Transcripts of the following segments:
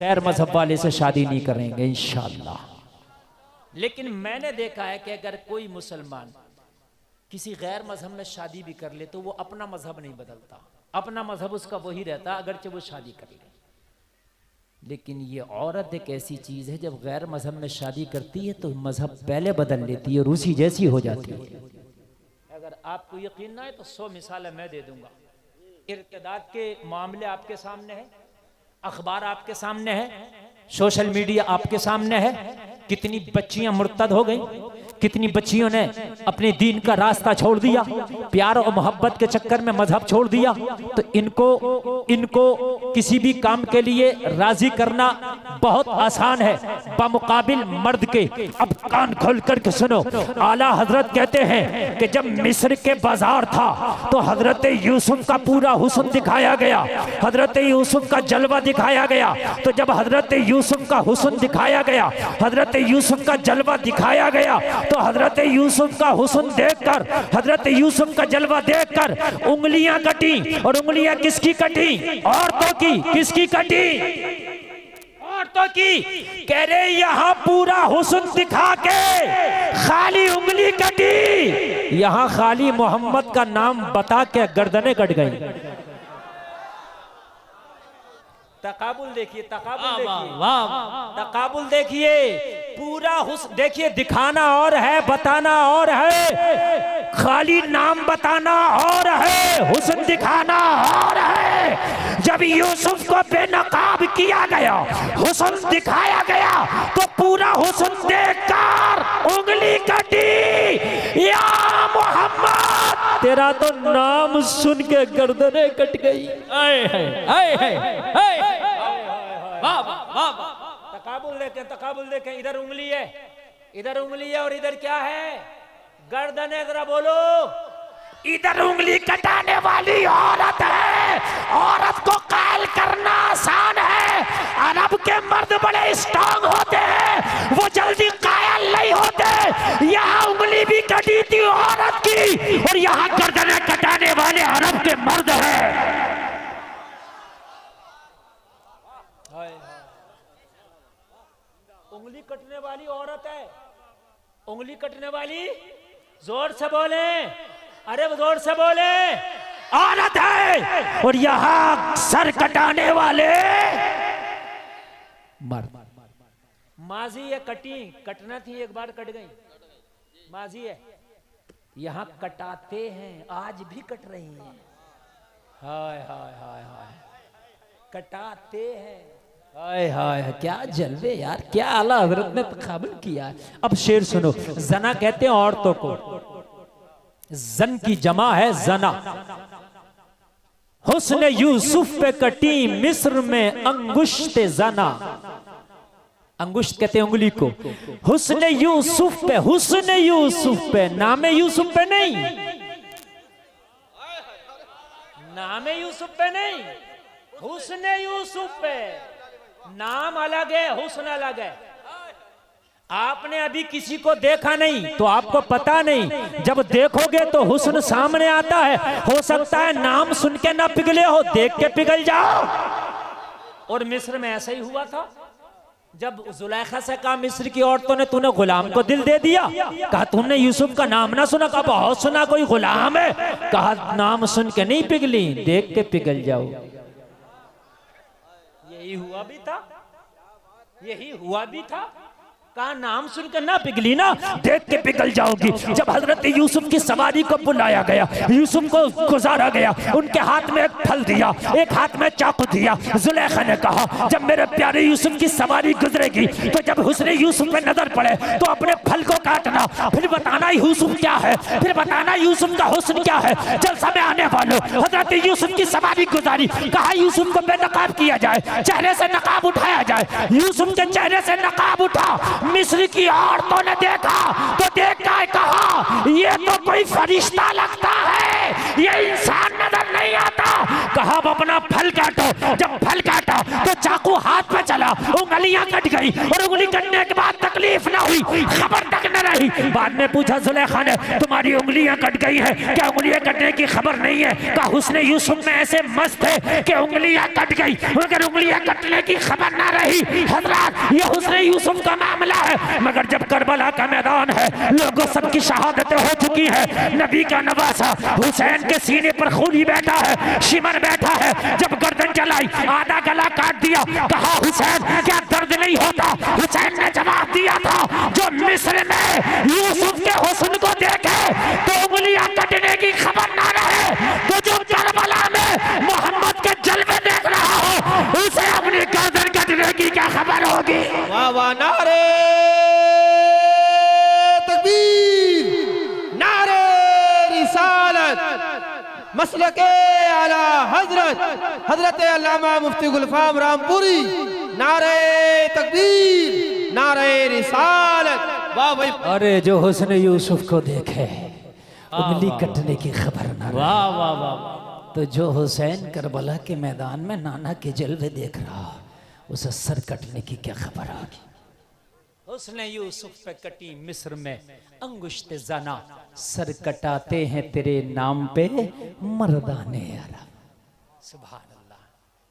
गैर मजहब वाले से शादी नहीं करेंगे इंशाअल्लाह। लेकिन मैंने देखा है कि अगर कोई मुसलमान किसी गैर मजहब में शादी भी कर ले तो वो अपना मजहब नहीं बदलता, अपना मजहब उसका वही रहता अगरचे वो शादी कर ले। लेकिन ये औरत एक ऐसी चीज है, जब गैर मजहब में शादी करती है तो मजहब पहले बदल लेती है और उसी जैसी हो जाती है। अगर आपको यकीन ना है तो 100 मिसालें मैं दे दूंगा। इर्तिदाद के मामले आपके सामने है, अखबार आपके सामने है, सोशल मीडिया आपके सामने है। कितनी बच्चियां मुर्तद हो गई, कितनी बच्चियों ने अपने दीन का रास्ता छोड़ दिया, प्यार और मोहब्बत के चक्कर में मजहब छोड़ दिया। तो इनको किसी भी काम के लिए राजी करना बहुत आसान है बमुकाबिल मर्द के। अब कान खोल करके सुनो, आला हजरत कहते हैं कि जब मिस्र के बाजार था तो हजरत यूसुफ का पूरा हुस्न दिखाया गया, हजरत यूसुफ का जलवा दिखाया गया। तो जब हजरत यूसुफ का हुस्न दिखाया गया, हजरत यूसुफ का जलवा दिखाया गया, तो हजरत यूसुफ का हुस्न देखकर, हजरत यूसुफ का जलवा देखकर उंगलियां कटी। और उंगलियां किसकी कटी? औरतों की। किसकी कटी? औरतों की। कह रहे यहाँ पूरा हुस्न दिखा के खाली उंगली कटी, यहाँ खाली मोहम्मद का नाम बता के गर्दनें कट गई। तकाबुल देखिए, तकाबुल देखिए, तकाबुल देखिए। पूरा हुस्न देखिए, दिखाना और है, बताना और है, खाली नाम बताना और है, हुस्न दिखाना और है। जब यूसुफ को बेनकाब किया गया, हुस्न दिखाया गया, तो पूरा हुस्न देखकर उंगली कटी। या मोहम्मद, तेरा तो नाम सुन के गर्दनें कट गई। तकाबुल देखें, तकाबुल देखें। इधर उंगली है, इधर उंगली है, और इधर क्या है? गर्दन है। जरा बोलो, इधर उंगली कटाने वाली औरत है। औरत को कायल करना आसान है। अरब के मर्द बड़े स्ट्रांग होते हैं, वो जल्दी कायल नहीं होते। यहाँ उंगली भी कटी थी औरत की, और यहाँ गर्दनें कटाने वाले अरब के मर्द हैं। उंगली कटने वाली औरत है, उंगली कटने वाली, जोर से बोले, अरे जोर से बोले, औरत है। और यहां सर कटाने वाले मर्द। माजी है, कटी, कटना थी, एक बार कट गई, माजी है। यहां कटाते हैं, आज भी कट रही हैं। हाय हाय हाय हाय, कटाते हैं। हाय हाय, क्या जलवे यार, क्या आला हजरत ने तकाबुल किया है। अब शेर सुनो। जना कहते हैं औरतों को, जन की जमा है जना। हुस्न यूसुफ पे कटी मिस्र में अंगुश्त जना। अंगुश्त कहते हैं उंगली को। हुस्न यूसुफ पे, हुस्न यूसुफ पे, नाम यूसुफ पे नहीं, नाम यूसुफ पे नहीं, हुस्न यूसुफ पे। नाम अलग है, हुस्न अलग है। आपने अभी किसी को देखा नहीं तो आपको पता नहीं, जब देखोगे तो हुस्न सामने आता है। हो सकता है नाम सुन के ना पिघले हो, देख के पिघल जाओ। और मिस्र में ऐसा ही हुआ था। जब जुलेखा से कहा मिस्र की औरतों ने, तूने गुलाम को दिल दे दिया। कहा तुमने यूसुफ का नाम ना सुना? कहा बहुत सुना, कोई गुलाम है। कहा नाम सुन के नहीं पिघली, देख के पिघल जाओ। यही हुआ भी था, यही हुआ भी था। कहा नाम सुनकर ना पिघली ना, देख के पिघल जाओगी। जब हजरत यूसुफ की सवारी को बुलाया गया, यूसुफ को गुजारा गया, उनके हाथ में एक फल दिया, एक हाथ में चाकू दिया। जुलेखा ने कहा जब मेरे प्यारे यूसुफ की सवारी गुजरेगी तो जब हुस्न यूसुफ पे नजर पड़े तो अपने फल को काटना, फिर बताना यूसुफ क्या है, फिर बताना यूसुफ का हुस्न क्या है। जलसा में आने वालों, हजरत यूसुफ की सवारी गुजारी। कहा यूसुफ को बेनकाब किया जाए, चेहरे से नकाब उठाया जाए। यूसुफ के चेहरे से नकाब उठा। मिस्र की औरतों ने देखा तो देखकर कहा ये तो कोई फरिश्ता लगता है, ये इंसान नजर नहीं आता। कहा अब अपना फल काटो। जब फल काटा तो चाकू हाथ में चला, उंगलियां कट गई और उंगली कटने के बाद तकलीफ ना हुई, खबर तक न रही। बाद में पूछा जुलेखा ने, तुम्हारी उंगलियां कट गई है, क्या उंगलियां कटने की खबर नहीं है? कहा हुस्न यूसुफ में ऐसे मस्त है कि उंगलियां कट गई मगर उंगलियां कटने की खबर ना रही। हजरत ये हुस्न यूसुफ का मामला है। मगर जब करबला का मैदान है, लोगों सबकी शहादतें हो चुकी है, नबी का नवासा हुसैन के सीने पर खूनी बैठा है, शिमर बैठा है। जब गर्दन चलाई, आधा गला काट दिया। कहा हुसैन क्या दर्द नहीं होता? हुसैन ने जवाब दिया था, जो मिस्र में यूसुफ के हुस्न को देखे तो उंगलियां कटने की खबर ना रहे, तो जो करबला में मोहम्मद के जलवे देख रहा हो उसे अपनी गर्दन कटने की क्या खबर होगी? वाह वाह, नारे तकबीर, नारे रिसालत, मसलके आला हजरत हजरत अल्लामा मुफ्ती गुलफाम रामपुरी। नारे तकबीर, नारे रिसालत। वाह भाई, अरे जो हुस्न यूसुफ को देखे उंगली कटने की खबर ना रहे। वाह वाह वाह। तो जो हुसैन करबला के मैदान में नाना के जलवे देख रहा उसे सर कटने की क्या खबर होगी? हुस्न यूसुफ पे कटी मिस्र में अंगुश्त जना, सर कटाते हैं तेरे नाम पे मर्दाने अरब। सुभान अल्लाह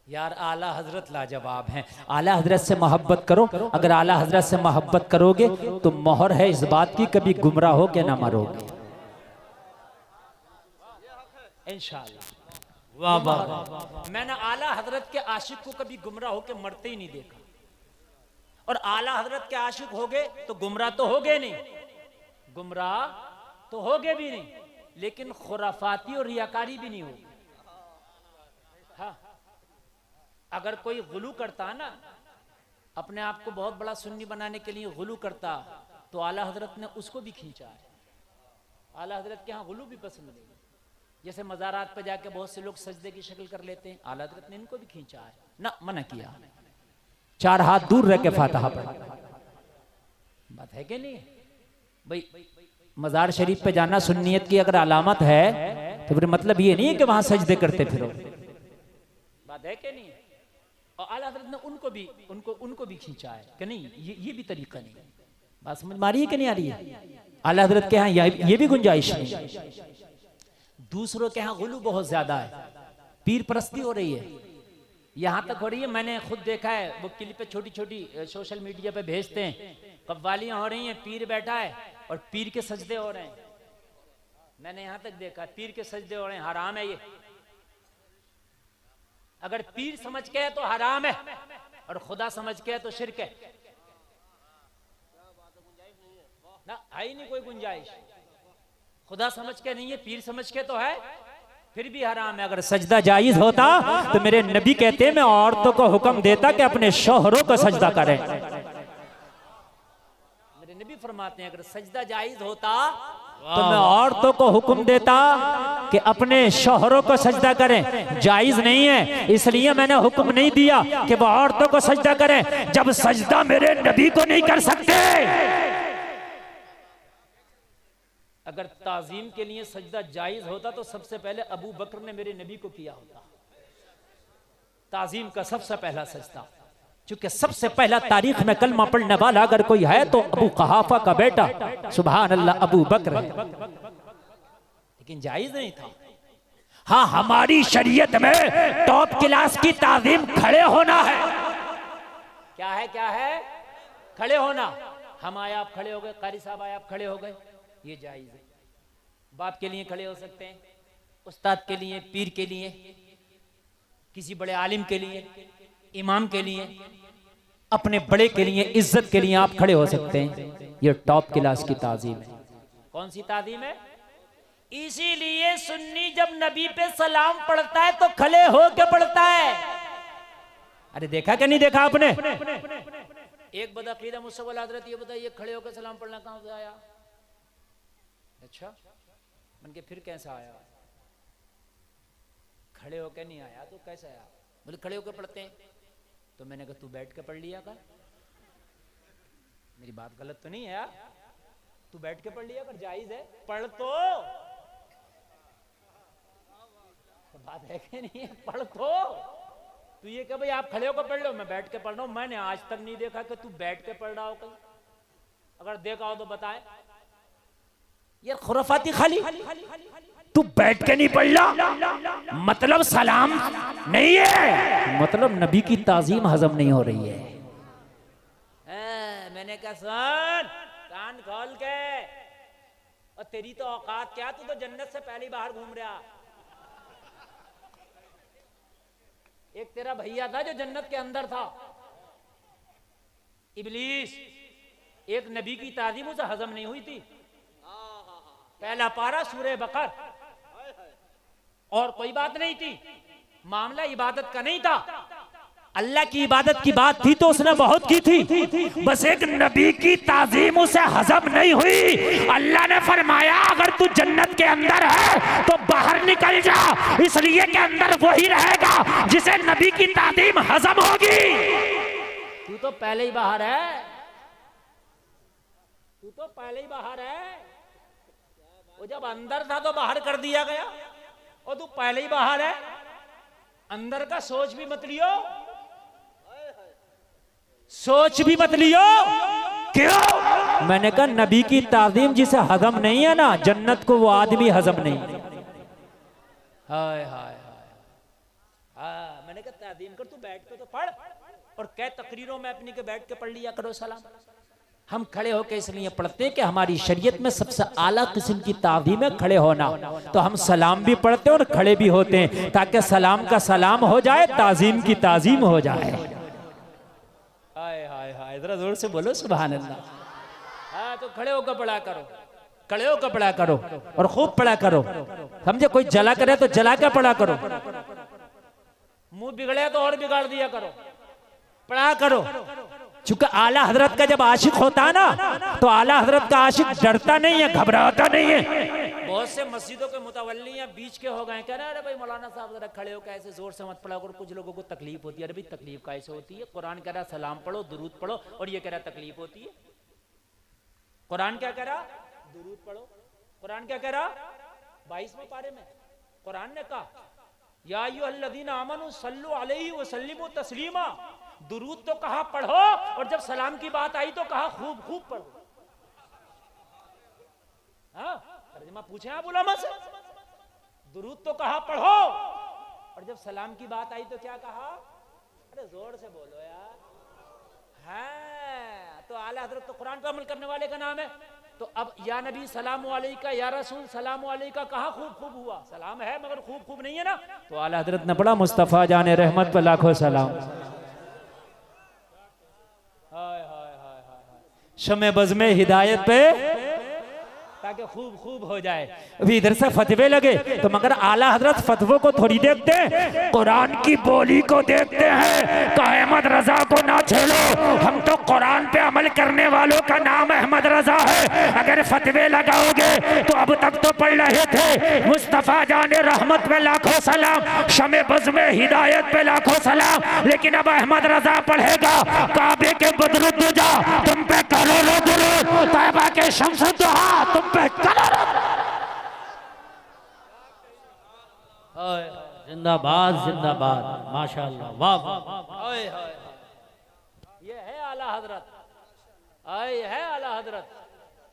यार, आला हजरत लाजवाब हैं। आला हजरत से मोहब्बत करो, अगर आला हजरत से मोहब्बत करोगे तो मोहर है इस बात की कभी गुमराह हो के ना मरोगे इंशाअल्लाह। वाह वाह। मैंने आला हजरत के आशिक को कभी गुमराह होके मरते ही नहीं देखा, और आला हजरत के आशिक हो गए तो गुमराह तो हो गए नहीं, गुमराह तो हो गए भी नहीं, लेकिन खुराफाती और रियाकारी भी नहीं होगी। हाँ, अगर कोई गुलू करता ना, अपने आप को बहुत बड़ा सुन्नी बनाने के लिए गुलू करता, तो आला हजरत ने उसको भी खींचा है। आला हजरत के यहाँ गुलू भी पसंद नहीं। जैसे मज़ारात पे जाके बहुत से लोग सजदे की शक्ल कर लेते हैं, आला हजरत ने इनको भी खींचा है ना, मना किया। 4 हाथ दूर रह के फातिहा पढ़ा। बात है कि नहीं भाई? मज़ार शरीफ पे जाना सुन्नियत की अगर अलामत है तो फिर मतलब ये नहीं है कि वहां सजदे करते फिरो। बात है कि नहीं? और आला हजरत ने उनको भी खींचा है कि नहीं, ये भी तरीका नहीं। बात समझ मारी है कि नहीं आ रही है? आला हजरत के यहाँ ये भी गुंजाइश नहीं। दूसरों के यहाँ गुलू बहुत ज्यादा है, पीर परस्ती हो रही है, यहां तक हो रही है। मैंने खुद देखा है, वो क्लिप पे छोटी छोटी सोशल मीडिया पे भेजते हैं, कव्वालियां हो रही हैं, पीर बैठा है और पीर के सजदे हो रहे हैं। मैंने यहां तक देखा, पीर के सजदे हो रहे हैं, हराम है ये। अगर पीर समझ के है तो हराम है, और खुदा समझ के है तो शिरक है ना, है ही नहीं कोई गुंजाइश। खुदा समझ के नहीं है, पीर समझ के तो है, फिर भी हराम है। अगर सजदा जायज होता तो मेरे नबी कहते हैं मैं औरतों को हुक्म देता कि अपने शौहरों को सजदा करें। मेरे नबी फरमाते हैं अगर सजदा जायज होता तो मैं औरतों को हुक्म देता कि अपने शौहरों को सजदा करें। जायज नहीं है इसलिए मैंने हुक्म नहीं दिया कि वो औरतों को सजदा करें। जब सजदा मेरे नबी को नहीं कर सकते, अगर ताजीम के लिए सजदा जायज होता तो सबसे पहले अबू बकर ने मेरे नबी को किया होता। ताजीम का सबसे पहला सजदा, चूंकि सबसे पहला तारीख में कलमा पढ़ने वाला अगर कोई है तो अबू कहाफा का बेटा सुभान अल्लाह अबू बकर है, लेकिन जायज नहीं था। हाँ, हमारी शरीयत में टॉप क्लास की ताजीम खड़े होना है। क्या है खड़े होना। हम आए आप खड़े हो गए, कारी साहब आए आप खड़े हो गए, ये जायज है। बाप के लिए खड़े हो सकते हैं, उस्ताद के लिए, पीर के लिए, किसी बड़े आलिम के लिए, इमाम के लिए, अपने बड़े के लिए, इज्जत के लिए आप खड़े हो सकते हैं। ये टॉप क्लास की ताजीम है। कौन सी ताजीम है? इसीलिए सुन्नी जब नबी पे सलाम पढ़ता है तो खड़े हो के पढ़ता है। अरे देखा क्या नहीं देखा आपने? एक बदअकीदा मुझसे बोला हजरत ये बताइए खड़े होकर सलाम पढ़ना कहां से आया? अच्छा, मन के फिर कैसा आया? खड़े होकर नहीं आया तो कैसे आया? बोले खड़े होकर पढ़ते हैं। तो मैंने कहा तू बैठ के पढ़ लिया कर, मेरी बात गलत तो नहीं है यार? तू बैठ के पढ़ लिया कर, जायज है, पढ़ तो। तो बात है कि नहीं है? पढ़ तू ये कह भाई आप खड़े होकर पढ़ लो, मैं बैठ के पढ़ रहा हूं। मैंने आज तक नहीं देखा कि तू बैठ के पढ़ रहा हो कहीं। अगर देखा हो तो बताए। ये खुराफाती खाली तू बैठ के नहीं पढ़ रहा मतलब सलाम नहीं है, मतलब नबी की ताजीम हजम नहीं हो रही है। मैंने कहा सुन कान खोल के, और तेरी तो औकात क्या, तू तो जन्नत से पहले बाहर घूम रहा। एक तेरा भैया था जो जन्नत के अंदर था, इबलीस। एक नबी की ताजीम उसे हजम नहीं हुई थी। पहला पारा सूरह बकर, और कोई बात नहीं थी, मामला इबादत का नहीं था, अल्लाह की इबादत की बात थी तो उसने बहुत की थी। बस एक नबी की ताजीम उसे हजम नहीं हुई। अल्लाह ने फरमाया अगर तू जन्नत के अंदर है तो बाहर निकल जा, इसलिए के अंदर वही रहेगा जिसे नबी की ताजीम हजम होगी। तू तो पहले ही बाहर है, तू तो पहले ही बाहर है। वो जब अंदर था तो बाहर कर दिया गया, और तू पहले ही बाहर है। अंदर का सोच भी मत लियो, सोच भी मत लियो। क्यों? मैंने कहा नबी की ताजीम जिसे हजम नहीं है ना, जन्नत को वो आदमी हजम नहीं। हाय हाय हाय। मैंने कहा ताजीम कर, तू बैठ के तो पढ़, और कह तकरीरों में अपनी के बैठ के पढ़ लिया करो सलाम। हम खड़े होकर इसलिए पढ़ते कि हमारी शरीयत में सबसे आला किस्म की ताज़ीम है खड़े होना, तो हम सलाम भी पढ़ते हैं और खड़े भी होते हैं, ताकि सलाम का सलाम हो जाए, ताज़ीम की ताज़ीम हो जाए। हाय हाय हाय, जरा जोर से बोलो सुभान अल्लाह। हाँ तो खड़े होकर पढ़ा करो, खड़े होकर पढ़ा करो, और खूब पढ़ा करो। समझे? कोई जला करे तो जला कर पढ़ा करो, मुंह बिगड़े तो और बिगाड़ दिया करो, पढ़ा करो। चूंकि आला हजरत का जब आशिक होता है ना, तो आला हजरत का आशिक डरता नहीं है, घबराता नहीं है। बहुत से मस्जिदों के मुतवल्ली या बीच के हो गए, कह रहे अरे भाई मौलाना साहब जरा खड़े हो के ऐसे जोर से मत पढ़ा करो, कुछ लोगों को तकलीफ होती है। अरे भाई तकलीफ कैसे होती है? कुरान कह रहा सलाम पढ़ो, दुरूद पढ़ो, और ये कह रहा तकलीफ होती है। कुरान क्या कह रहा? दुरूद पढ़ो। कुरान क्या कह रहा? 22वें पारे में कुरान ने कहा या अय्युहल्लज़ीना आमनू सल्लु अलैहि व सल्लिमू तस्लीमा। दुरूद तो कहा पढ़ो, और जब सलाम की बात आई तो कहा खूब खूब पढ़ो। हाँ, तर्जुमा पूछे आप उलमा से। दुरूद तो कहा पढ़ो, और जब सलाम की बात आई तो क्या कहा? अरे जोर से बोलो यार। हाँ, तो आला हजरत तो कुरान पर अमल करने वाले का नाम है। तो अब या नबी सलाम अलैका, या रसूल सलाम अलैका कहा खूब खूब हुआ? सलाम है मगर खूब खूब नहीं है ना। तो आला हजरत ने पढ़ा मुस्तफा जाने रहमत पर लाखों सलाम। हाय हाय हाय हाय। शमे बज़ में हिदायत पे, ताकि खूब खूब हो जाए। अभी इधर से फतवे लगे तो मगर आला हजरत फतवों को थोड़ी देखते हैं, कुरान की बोली को देखते हैं। कहा अहमद रजा को ना छेड़ो, हम तो कुरान पे अमल करने वालों का नाम अहमद रजा है। अगर फतवे लगाओगे तो अब तक तो पढ़ रहे थे मुस्तफा जाने रहमत पे लाखों सलाम, शमे बज़ में हिदायत पे लाखों सलाम, लेकिन अब अहमद रजा पढ़ेगा। काबे के बदरुद्दुजा तुम पे करोड़ों दुरूद, तैयबा के शम्सुद्दुहा तुम पे जिंदाबाद जिंदाबाद, माशाअल्लाह, वाह वाह। ये है आला हजरत, आए है आला हजरत।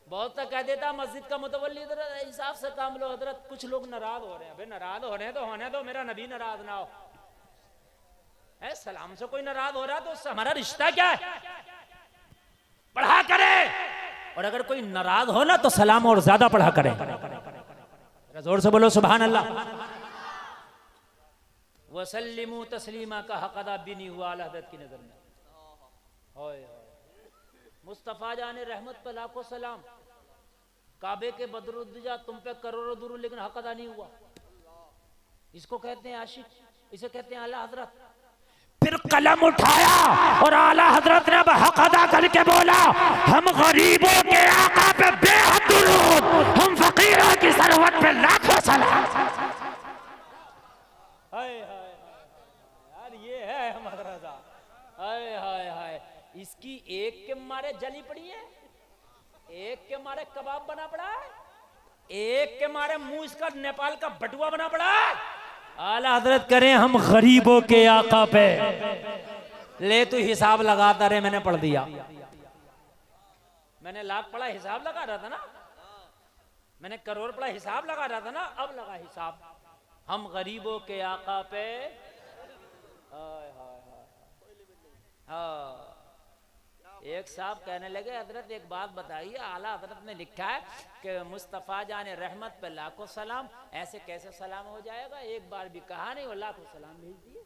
बहुत सा कह देता मस्जिद का मुतवल्ली हिसाब से काम लो हजरत। कुछ लोग नाराज हो रहे हैं। भाई नाराज हो रहे हैं तो होने दो, मेरा नबी नाराज ना हो। है सलाम से कोई नाराज हो रहा है तो उससे हमारा रिश्ता क्या है? पढ़ा करे, और अगर कोई नाराज हो ना तो सलाम और ज्यादा पढ़ा करें। जोर से बोलो सुभान अल्लाह। वसल्लिमू तस्लीमा का हक अदा भी नहीं हुआ आला हज़रत की नजर में। मुस्तफा जाने रहमत पे लाखों सलाम, काबे के बदरुद्दुजा तुम पे करोड़ों दुरूद, लेकिन हक अदा नहीं हुआ। इसको कहते हैं आशिक, इसे कहते हैं आला हजरत। फिर कलम उठाया और आला हजरत ने हक अदा करके बोला, हम गरीबों के आका पे बेहद दुरूद, हम फकीरों की सरवत पे लाखों सलाम। हाय हाय यार, ये है अहमद रजा। हाय हाय हाय, इसकी एक के मारे जली पड़ी है, एक के मारे कबाब बना पड़ा है, एक के मारे मुंह इसका नेपाल का बटुआ बना पड़ा है। आला हजरत करें हम गरीबों के आका पे। ले तू हिसाब लगाता रहे, मैंने पढ़ दिया। मैंने लाख पढ़ा, हिसाब लगा रहा था ना। मैंने करोड़ पढ़ा, हिसाब लगा रहा था ना। अब लगा हिसाब। हम गरीबों के आका पे। हाँ, एक साहब कहने लगे हजरत एक बात बताइए, आला हजरत ने लिखा है कि मुस्तफ़ा जाने रहमत पे लाखों सलाम, ऐसे कैसे सलाम हो जाएगा? एक बार भी कहा नहीं, वो लाखों सलाम भेज दिए।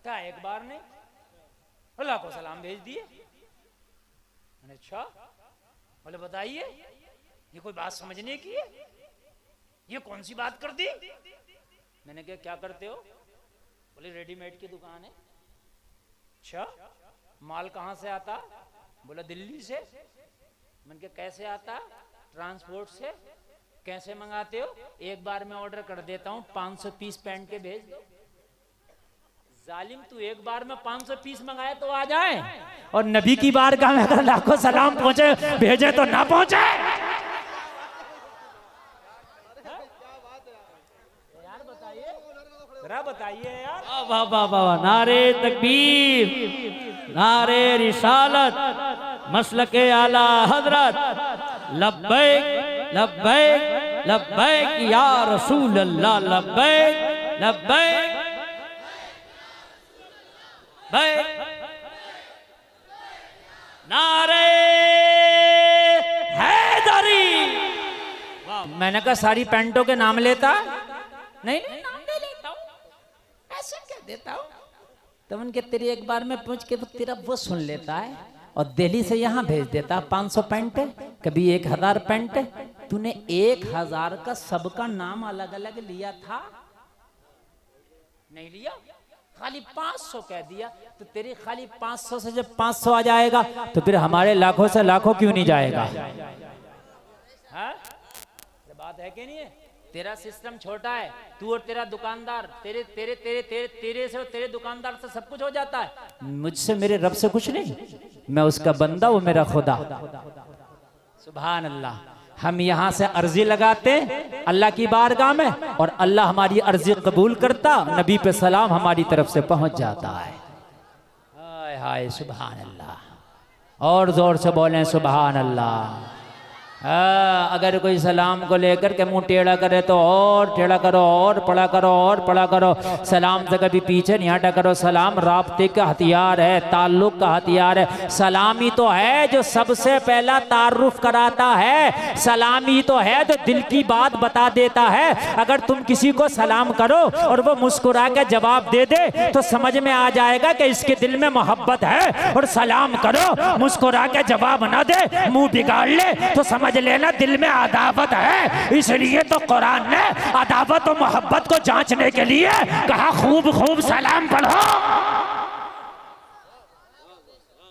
क्या एक बार नहीं, वो लाखों सलाम भेज दिए। अच्छा, बोले बताइए ये कोई बात समझने की है? ये कौन सी बात कर दी? मैंने कहा क्या करते हो? बोले रेडीमेड की दुकान है। अच्छा, माल कहाँ से आता? बोला दिल्ली से। मैंने कहा कैसे आता? ट्रांसपोर्ट से। कैसे मंगाते हो? एक बार में ऑर्डर कर देता हूँ, 500 पीस पहन के भेज दो। जालिम, तू एक बार में 500 पीस मंगाए तो आ जाए, और नबी की बारगाह में अगर लाखों सलाम पहुंचे भेजे तो ना पहुंचे। यार बताइए, जरा बताइए यार। वाह वाह वाह, नारे तकबीर, नारे रिसालत, मसलके आला हजरत, लब्बैक लब्बैक लब्बैक या रसूल अल्लाह, लब्बैक लब्बैक नारे हैदरी। मैंने कहा सारी पैंटों के नाम लेता? नहीं, नाम दे लेता हूँ, ऐसे कह देता हूँ। तो उनके तेरी एक बार में पूछ के तो तेरा वो सुन लेता है, और दिल्ली से यहाँ भेज देता 500 पैंट, कभी 1000 पैंट। तूने 1000 का सबका नाम अलग अलग लिया था? नहीं लिया, खाली 500 कह दिया। तो तेरी खाली 500 से जब 500 आ जाएगा तो फिर हमारे लाखों से लाखों क्यों नहीं जाएगा? हाँ, बात है कि नहीं है? तेरा सिस्टम छोटा है, तू और तेरा दुकानदार, तेरे तेरे तेरे तेरे तेरे से और तेरे दुकानदार से सब कुछ हो जाता है। मुझसे मेरे रब से कुछ नहीं, मैं उसका बंदा, वो मेरा खुदा। सुभान अल्लाह। हम यहाँ से अर्जी लगाते अल्लाह की बारगाह में, और अल्लाह हमारी अर्जी कबूल करता, नबी पे सलाम हमारी तरफ से पहुंच जाता है। हाय हाय, सुभान अल्लाह। और जोर से बोलें सुभान अल्लाह। अगर कोई सलाम को लेकर के मुंह टेढ़ा करे तो और टेढ़ा करो, और पढ़ा करो, और पढ़ा करो। सलाम से कभी पीछे नहीं हटा करो। सलाम राब्ते का हथियार है, ताल्लुक का हथियार है। सलामी तो है जो सबसे पहला तारुफ कराता है, सलामी तो है जो दिल की बात बता देता है। अगर तुम किसी को सलाम करो और वो मुस्कुरा के जवाब दे दे तो समझ में आ जाएगा कि इसके दिल में मोहब्बत है। और सलाम करो, मुस्कुरा के जवाब ना दे, मुंह बिगाड़ ले, तो समझ लेना दिल में अदावत है। इसलिए तो कुरान ने अदावत और मोहब्बत को जांचने के लिए कहा खूब खूब सलाम पढ़ो,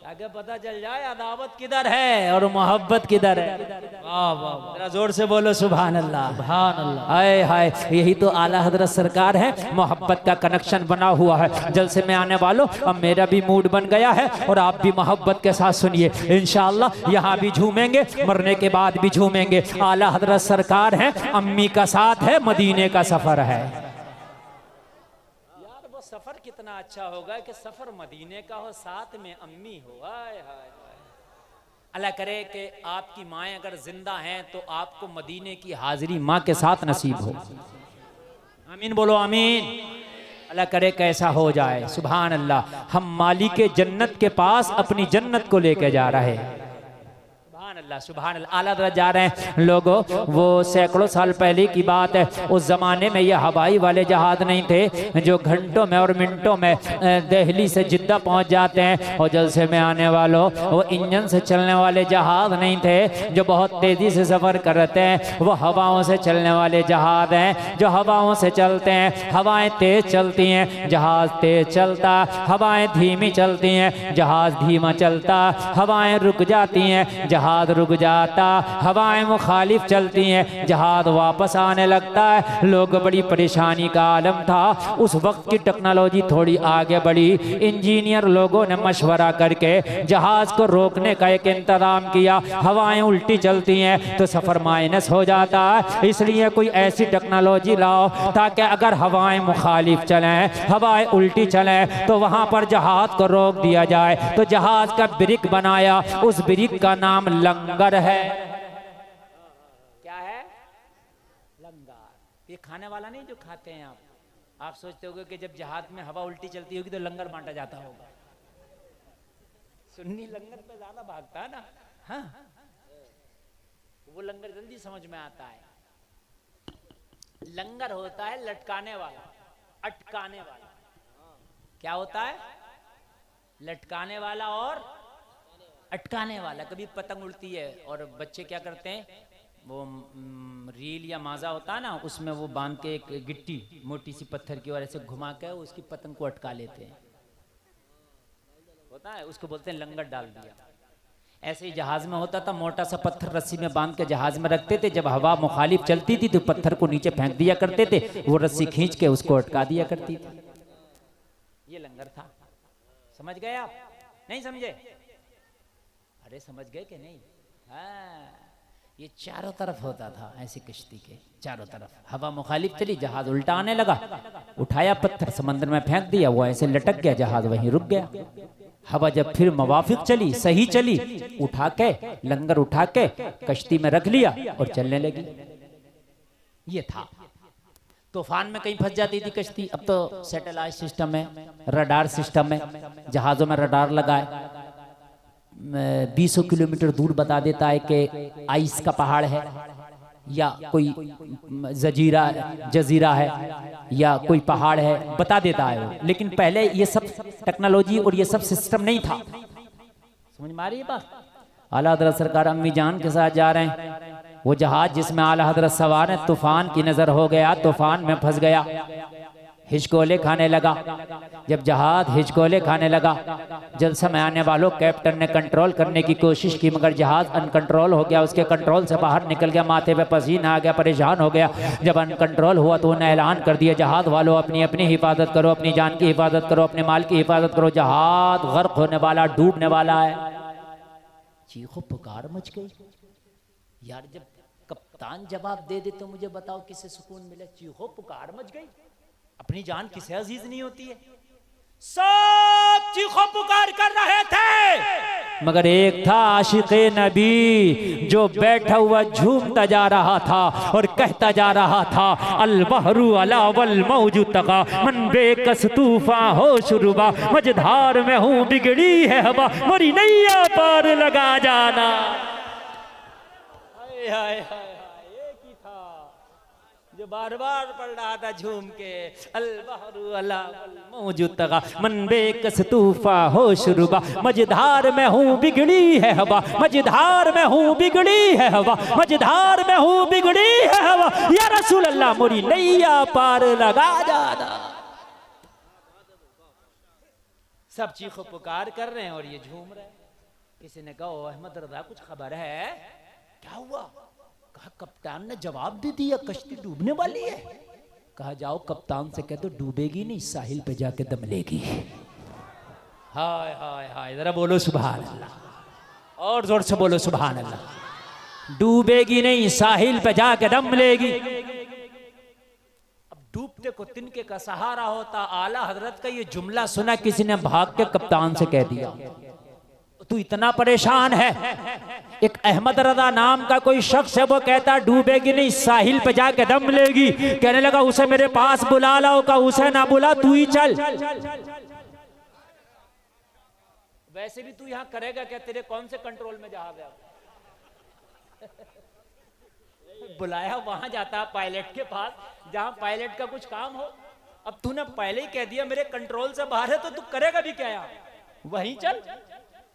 ताकि पता चल जाए अदावत किधर है और मोहब्बत किधर है। वाह वाह, जरा जोर से बोलो सुभान अल्लाह, सुभान अल्लाह। हाय हाय, यही तो आला हजरत सरकार है। मोहब्बत का कनेक्शन बना हुआ है। जलसे में आने वालों, अब मेरा भी मूड बन गया है और आप भी मोहब्बत के साथ सुनिए। इंशाअल्लाह यहाँ भी झूमेंगे, मरने के बाद भी झूमेंगे। आला हजरत सरकार है, अम्मी का साथ है, मदीने का सफर है। सफर कितना अच्छा होगा कि सफर मदीने का हो, साथ में अम्मी हो। हाय हाय, अल्लाह करे कि आपकी माएँ अगर जिंदा हैं तो आपको मदीने की हाजिरी माँ के साथ नसीब हो। आमीन बोलो आमीन। अल्लाह करे कैसा हो जाए। सुभान अल्लाह। हम मालिक जन्नत के पास अपनी जन्नत को लेके जा रहे हैं। अल्लाह सुभान अल्लाह। आला हज़रत जा रहे हैं लोगों, वो सैकड़ों साल पहले की बात है। उस जमाने में ये हवाई वाले जहाज नहीं थे जो घंटों में और मिनटों में दिल्ली से जिद्दा पहुंच जाते हैं। और जलसे में आने वालों, वो इंजन से चलने वाले जहाज नहीं थे जो बहुत तेजी से सफर करते हैं। वो हवाओं से चलने वाले जहाज हैं जो हवाओं से चलते हैं। हवाएं तेज चलती हैं, जहाज तेज चलता। हवाएं धीमी चलती हैं, जहाज धीमा चलता। हवाएं रुक जाती हैं, जहाज रुक जाता, हवाएं मुखालिफ चलती हैं, जहाज वापस आने लगता है। लोग बड़ी परेशानी का आलम था। उस वक्त की टेक्नोलॉजी थोड़ी आगे बढ़ी। इंजीनियर लोगों ने मशवरा करके जहाज को रोकने का एक इंतजाम किया। हवाएं उल्टी चलती हैं तो सफर माइनस हो जाता है, इसलिए कोई ऐसी टेक्नोलॉजी लाओ ताकि अगर हवाएं मुखालिफ चलें, हवाएं उल्टी चलें तो वहां पर जहाज को रोक दिया जाए। तो जहाज का ब्रिक बनाया, उस ब्रिक का नाम लंगर है। क्या है? लंगर। ये खाने वाला नहीं जो खाते हैं आप सोचते होगे कि जब जहाज में हवा उल्टी चलती होगी तो लंगर बांटा जाता होगा। सुन्नी लंगर पे ज्यादा भागता है ना। हाँ, वो लंगर जल्दी समझ में आता है। लंगर होता है लटकाने वाला, अटकाने वाला। क्या होता है? लटकाने वाला और अटकाने वाला। कभी पतंग उड़ती है और बच्चे क्या करते हैं, वो रील या माजा होता है ना, उसमें वो बांध के एक गिट्टी मोटी सी पत्थर की और ऐसे घुमा के उसकी पतंग को अटका लेते हैं। होता है, उसको बोलते हैं लंगर डाल दिया। ऐसे ही जहाज में होता था, मोटा सा पत्थर रस्सी में बांध के जहाज में रखते थे। जब हवा मुखालिफ चलती थी तो पत्थर को नीचे फेंक दिया करते थे, वो रस्सी खींच के उसको अटका दिया करती थी। ये लंगर था। समझ गए आप? नहीं समझे? अरे समझ गए कि नहीं? हाँ, ये चारों तरफ होता था, ऐसी कश्ती के चारों तरफ हवा मुखालिफ चली, जहाज उल्टा आने लगा, उठाया पत्थर समंदर में फेंक दिया, वो ऐसे लटक गया, जहाज वहीं रुक गया। हवा जब फिर मवाफिक चली, सही चली, उठा के लंगर उठा के कश्ती में रख लिया और चलने लगी। ये था। तूफान में कहीं फंस जाती थी कश्ती। अब तो सैटेलाइट सिस्टम है, रडार सिस्टम है, जहाजों में रडार लगाए 20 किलोमीटर दूर बता देता है कि आइस का पहाड़ है या कोई जजीरा है या कोई पहाड़ है, बता देता है वो। लेकिन पहले ये सब टेक्नोलॉजी और ये सब सिस्टम नहीं था। समझ में आ रही है बात? आला हज़रत सरकार अम्मी जान के साथ जा रहे हैं, वो जहाज जिसमें आला हज़रत सवार है, तूफान की नजर हो गया, तूफान में फंस गया, हिचकोले खाने लगा। जब जहाज हिचकोले खाने लगा, जल समय आने वालों कैप्टन ने कंट्रोल करने की कोशिश की, मगर जहाज अनकंट्रोल हो गया, उसके कंट्रोल से बाहर निकल गया, माथे पे पसीना आ गया, परेशान हो गया। जब अनकंट्रोल हुआ तो उन्हें ऐलान कर दिया, जहाज वालों अपनी अपनी हिफाजत करो, अपनी जान की हिफाजत करो, अपने माल की हिफाजत करो, जहाज गर्क होने वाला, डूबने वाला है। चीखो पुकार मच गई। यार जब कप्तान जवाब दे दे तो मुझे बताओ किसे सुकून मिले? चीखो पुकार मच गई। अपनी जान किसे अजीज नहीं होती है? सब चीखो पुकार कर रहे थे, मगर एक था आशिक़े नबी जो बैठा हुआ झूमता जा रहा था और कहता जा रहा था, अल बहरू अला वल मौजू तका मन बेकस तूफा हो शुरुबा, मझधार में हूँ बिगड़ी है हवा, मरी नैया पार लगा जाना। हाय हाय हाय, एक ही था जो बार बार पढ़ रहा था झूम के, अल बहरू अला वल मौजू तका मन बेकस तूफा हो शुरुबा, मझधार में हूँ बिगड़ी है हवा, मझधार में हूँ बिगड़ी है हवा, मझधार में हूँ बिगड़ी है हवा, या रसूल अल्लाह मोरी नैया पार लगा जाना। सब चीखो पुकार कर रहे हैं और ये झूम रहे हैं। किसी ने कहा, ओ अहमद रजा कुछ खबर है? क्या हुआ? कहा कप्तान ने जवाब दे दिया, कश्ती डूबने वाली है। कहा जाओ कप्तान से कह दो डूबेगी नहीं, साहिल पे जाके दम लेगी। हाय हाय हाय, जरा बोलो सुभान अल्लाह, और जोर से बोलो सुभान अल्लाह। डूबेगी नहीं, साहिल पे जाके दम लेगी। अब डूबते को तिनके का सहारा होता। आला हजरत का ये जुमला सुना किसी ने, भाग के कप्तान से कह दिया, तू इतना परेशान है? एक अहमद रजा नाम का कोई शख्स है, वो कहता डूबेगी नहीं, साहिल पे जाके दम लेगी। कहने लगा उसे मेरे पास बुला लाओ। का उसे ना बुला, तू ही चल। वैसे भी तू यहाँ करेगा क्या? तेरे कौन से कंट्रोल में जहाज है? बुलाया वहां जाता पायलट के पास, जहां पायलट का कुछ काम हो। अब तूने पहले ही कह दिया मेरे कंट्रोल से बाहर है, तो तू करेगा भी क्या यहाँ? वहीं चल।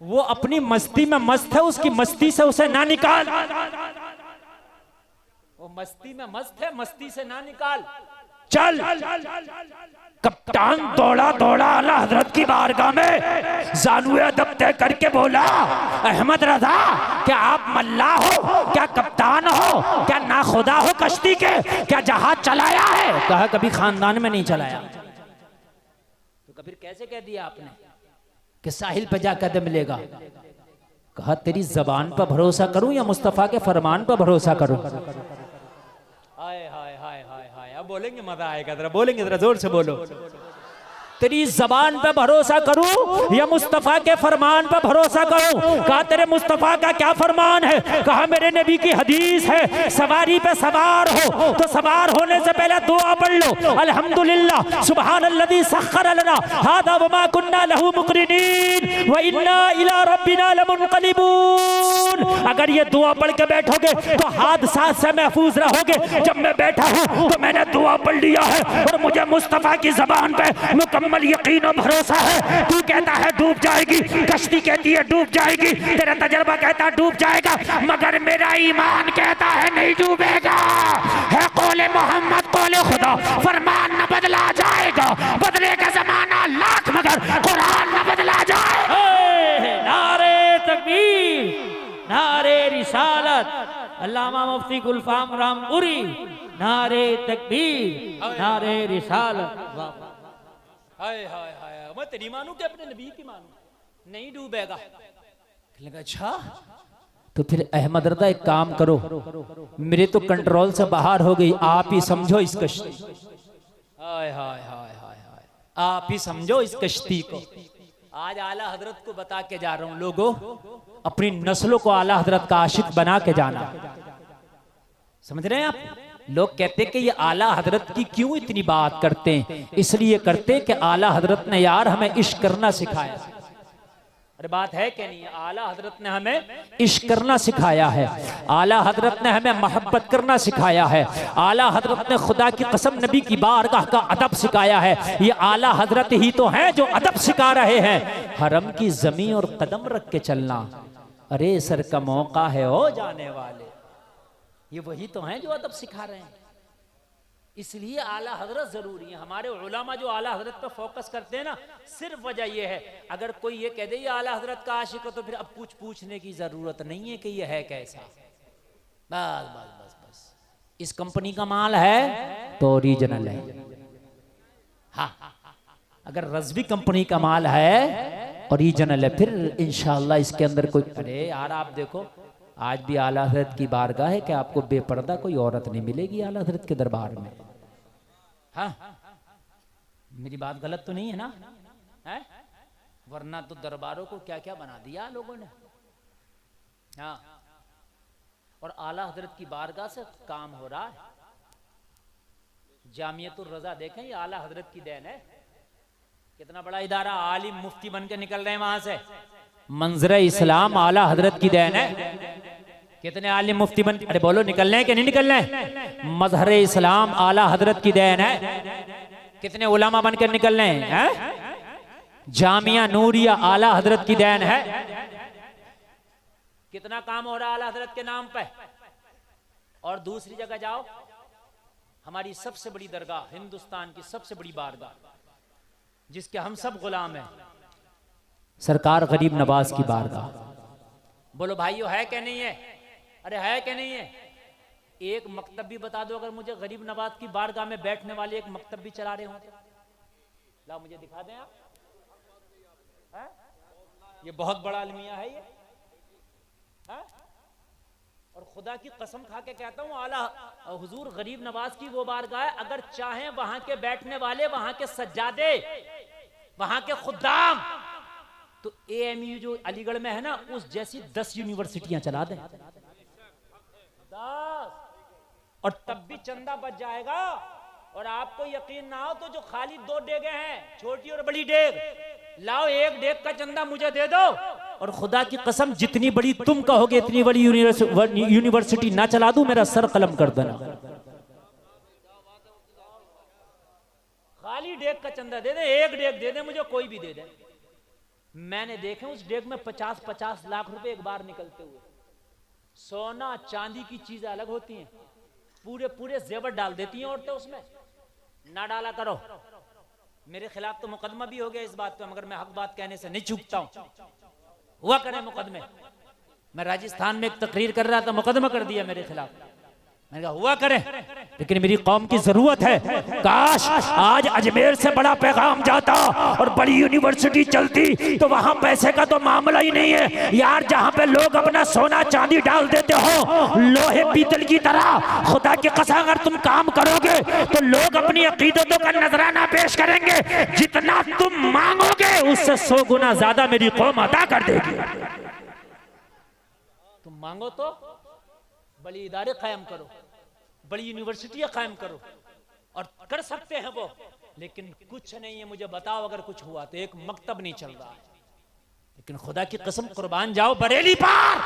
वो अपनी मस्ती में मस्त है, उसकी मस्ती से उसे ना निकाल। वो मस्ती में मस्त है, मस्ती से ना निकाल। चल। कप्तान दौड़ा दौड़ा आला हजरत की बारगाह में जानुए अदब तय करके बोला, अहमद रजा क्या आप मल्ला हो, क्या कप्तान हो, क्या नाखुदा हो कश्ती के, क्या जहाज चलाया है? कहा कभी खानदान में नहीं चलाया। तो कभी कैसे कह दिया आपने कि साहिल पे जाकर दे मिलेगा? कहा तेरी जबान पर भरोसा करूं या मुस्तफा के फरमान पर भरोसा करूं? हाय हाय हाय हाय हाय, अब बोलेंगे मजा आएगा, जरा बोलेंगे, जरा जोर से बोलो। तेरी जबान पे भरोसा करूं या मुस्तफा के फरमान पे भरोसा करूं? कहा तेरे मुस्तफा का क्या फरमान है? कहा मेरे नबी की हदीस है, सवारी पे सवार हो तो सवार होने से पहले दुआ पढ़ लो, अल्हम्दुलिल्लाह सुब्हानल्लज़ी सख्खर लना हादा वमा कुन्ना लहू मुक़रिनीन व इन्ना इला रब्बिना लमुनक़लिबून। अगर ये दुआ पढ़ के बैठोगे तो हादसा से महफूज रहोगे। जब मैं बैठा हूं तो मैंने दुआ पढ़ लिया है और मुझे मुस्तफा की जबान पे मुकम्मल यकीन और भरोसा है। तू कहता है डूब जाएगी, कश्ती कहती है डूब जाएगी, तेरा तजर्बा कहता है डूब जाएगा, मगर मेरा ईमान कहता है नहीं डूबेगा। है कौले मोहम्मद कौले खुदा, फरमान न बदला जाएगा, बदले का जमाना लाख मगर कुरान न बदला जाए। नारे तकबीर, नारे रिसालत, अल्लामा मुफ्ती गुलफाम रामपुरी, नारे तकबीर, नारे रिसालत। हाय हाय हाय, मैं तेरी मानू कि अपने नबी की मानू? नहीं डूबेगा। अच्छा तो फिर अहमद रजा एक काम करो, मेरे तो कंट्रोल से बाहर हो गई, आप ही समझो इस कश्ती। हाय हाय हाय हाय हाय, आप ही समझो इस कश्ती को। आज आला हजरत को बता के जा रहा हूं, लोगों अपनी नस्लों को आला हजरत का आशिक बना के जाना। समझ रहे हैं आप? लोग कहते कि ये आला हजरत की क्यों इतनी बात करते हैं, इसलिए करते कि आला हजरत ने यार हमें इश्क करना सिखाया। अरे बात है क्या नहीं है? आला हजरत ने हमें इश्क करना सिखाया है, आला हजरत ने हमें मोहब्बत करना सिखाया है, आला हजरत ने खुदा की कसम नबी की बारगाह का अदब सिखाया है। ये आला हजरत ही तो हैं जो अदब सिखा रहे हैं। हरम की जमीन और कदम रख के चलना, अरे सर का मौका है ओ जाने वाले, ये वही तो हैं जो अदब सिखा रहे हैं। इसलिए आला हजरत जरूरी है। हमारे उलमा जो आला हजरत पर फोकस करते हैं ना, सिर्फ वजह ये है, अगर कोई ये कह दे ये आला हजरत का आशिक है तो फिर अब कुछ पूछने की जरूरत नहीं है कि ये है कैसा। बस बस बस बस, इस कंपनी का माल है तो ओरिजिनल है। हाँ, अगर रज़वी कंपनी का माल है ओरिजिनल है, फिर इंशाल्लाह इसके अंदर कोई, अरे यार आप देखो आज भी आला हजरत की बारगाह है कि आपको बेपर्दा कोई औरत नहीं मिलेगी आला हजरत के दरबार में। हाँ, मेरी बात गलत तो नहीं है ना? है? वरना तो दरबारों को क्या क्या बना दिया लोगों ने। हाँ, और आला हजरत की बारगाह से काम हो रहा है। जामियतुर रजा देखें, ये आला हजरत की देन है। कितना बड़ा इदारा, आलिम मुफ्ती बन के निकल रहे हैं वहां से। मंजर इस्लाम आला हजरत की देन है। कितने आलिम मुफ्ती बन, अरे बोलो निकलने हैं कि नहीं निकलने? मजहर इस्लाम आला हजरत की देन है। कितने उलमा बनकर निकलने हैं? जामिया नूरिया आला हजरत की देन है। कितना काम हो रहा है आला हजरत के नाम पे। और दूसरी जगह जाओ, हमारी सबसे बड़ी दरगाह, हिंदुस्तान की सबसे बड़ी बारगाह, जिसके हम सब गुलाम हैं, सरकार गरीब नवाज की बारगाह। बोलो भाइयों है क्या नहीं है? अरे है क्या नहीं है? एक मकतब भी बता दो, अगर मुझे गरीब नवाज की बारगाह में बैठने वाले एक मकतब भी चला रहे हो तो लाओ मुझे दिखा दें आप। है? ये बहुत बड़ा अलमिया है ये। है? और खुदा की कसम खा के कहता हूं, आला हुजूर गरीब नवाज की वो बारगाह है, अगर चाहें वहां के बैठने वाले, वहां के सज्जादे, वहां के खुद्दाम, तो AMU जो अलीगढ़ में है ना, उस जैसी 10 यूनिवर्सिटियां चला दें, 10, और तब भी चंदा बच जाएगा। और आपको यकीन ना हो तो जो खाली 2 डेगे हैं, छोटी और बड़ी डेग, लाओ एक डेग का चंदा मुझे दे दो, और खुदा की कसम जितनी बड़ी तुम कहोगे इतनी बड़ी यूनिवर्सिटी ना चला दूं, मेरा सर कलम कर देना। खाली डेग का चंदा दे दे, एक डेग दे दे मुझे, कोई भी दे दे। मैंने देखे उस डेग में 50-50 लाख रुपए एक बार निकलते हुए। सोना चांदी की चीजें अलग होती हैं, पूरे पूरे जेवर डाल देती हैं औरतें उसमें, ना डाला करो। मेरे खिलाफ तो मुकदमा भी हो गया इस बात पे, मगर मैं हक बात कहने से नहीं चूकता हूं। हुआ करे मुकदमे। मैं राजस्थान में एक तकरीर कर रहा था, मुकदमा कर दिया मेरे खिलाफ। मैंने कहा हुआ करे, लेकिन मेरी कौम की जरूरत है। काश आज अजमेर से बड़ा पैगाम जाता और बड़ी यूनिवर्सिटी चलती, तो वहां पैसे का तो मामला ही नहीं है यार। जहां पे लोग अपना सोना चांदी डाल देते हो लोहे पीतल की तरह, खुदा की कसम अगर तुम काम करोगे तो लोग अपनी अकीदतों का नजराना पेश करेंगे। जितना तुम मांगोगे उससे 100 गुना ज्यादा मेरी कौम अदा कर देगी। तुम मांगो तो बड़ी इदारे कायम करो, बड़ी यूनिवर्सिटियां कायम करो, और कर सकते हैं वो, लेकिन कुछ नहीं है। मुझे बताओ अगर कुछ हुआ तो एक मकतब नहीं चल रहा है। लेकिन खुदा की कसम कुर्बान जाओ बरेली पर,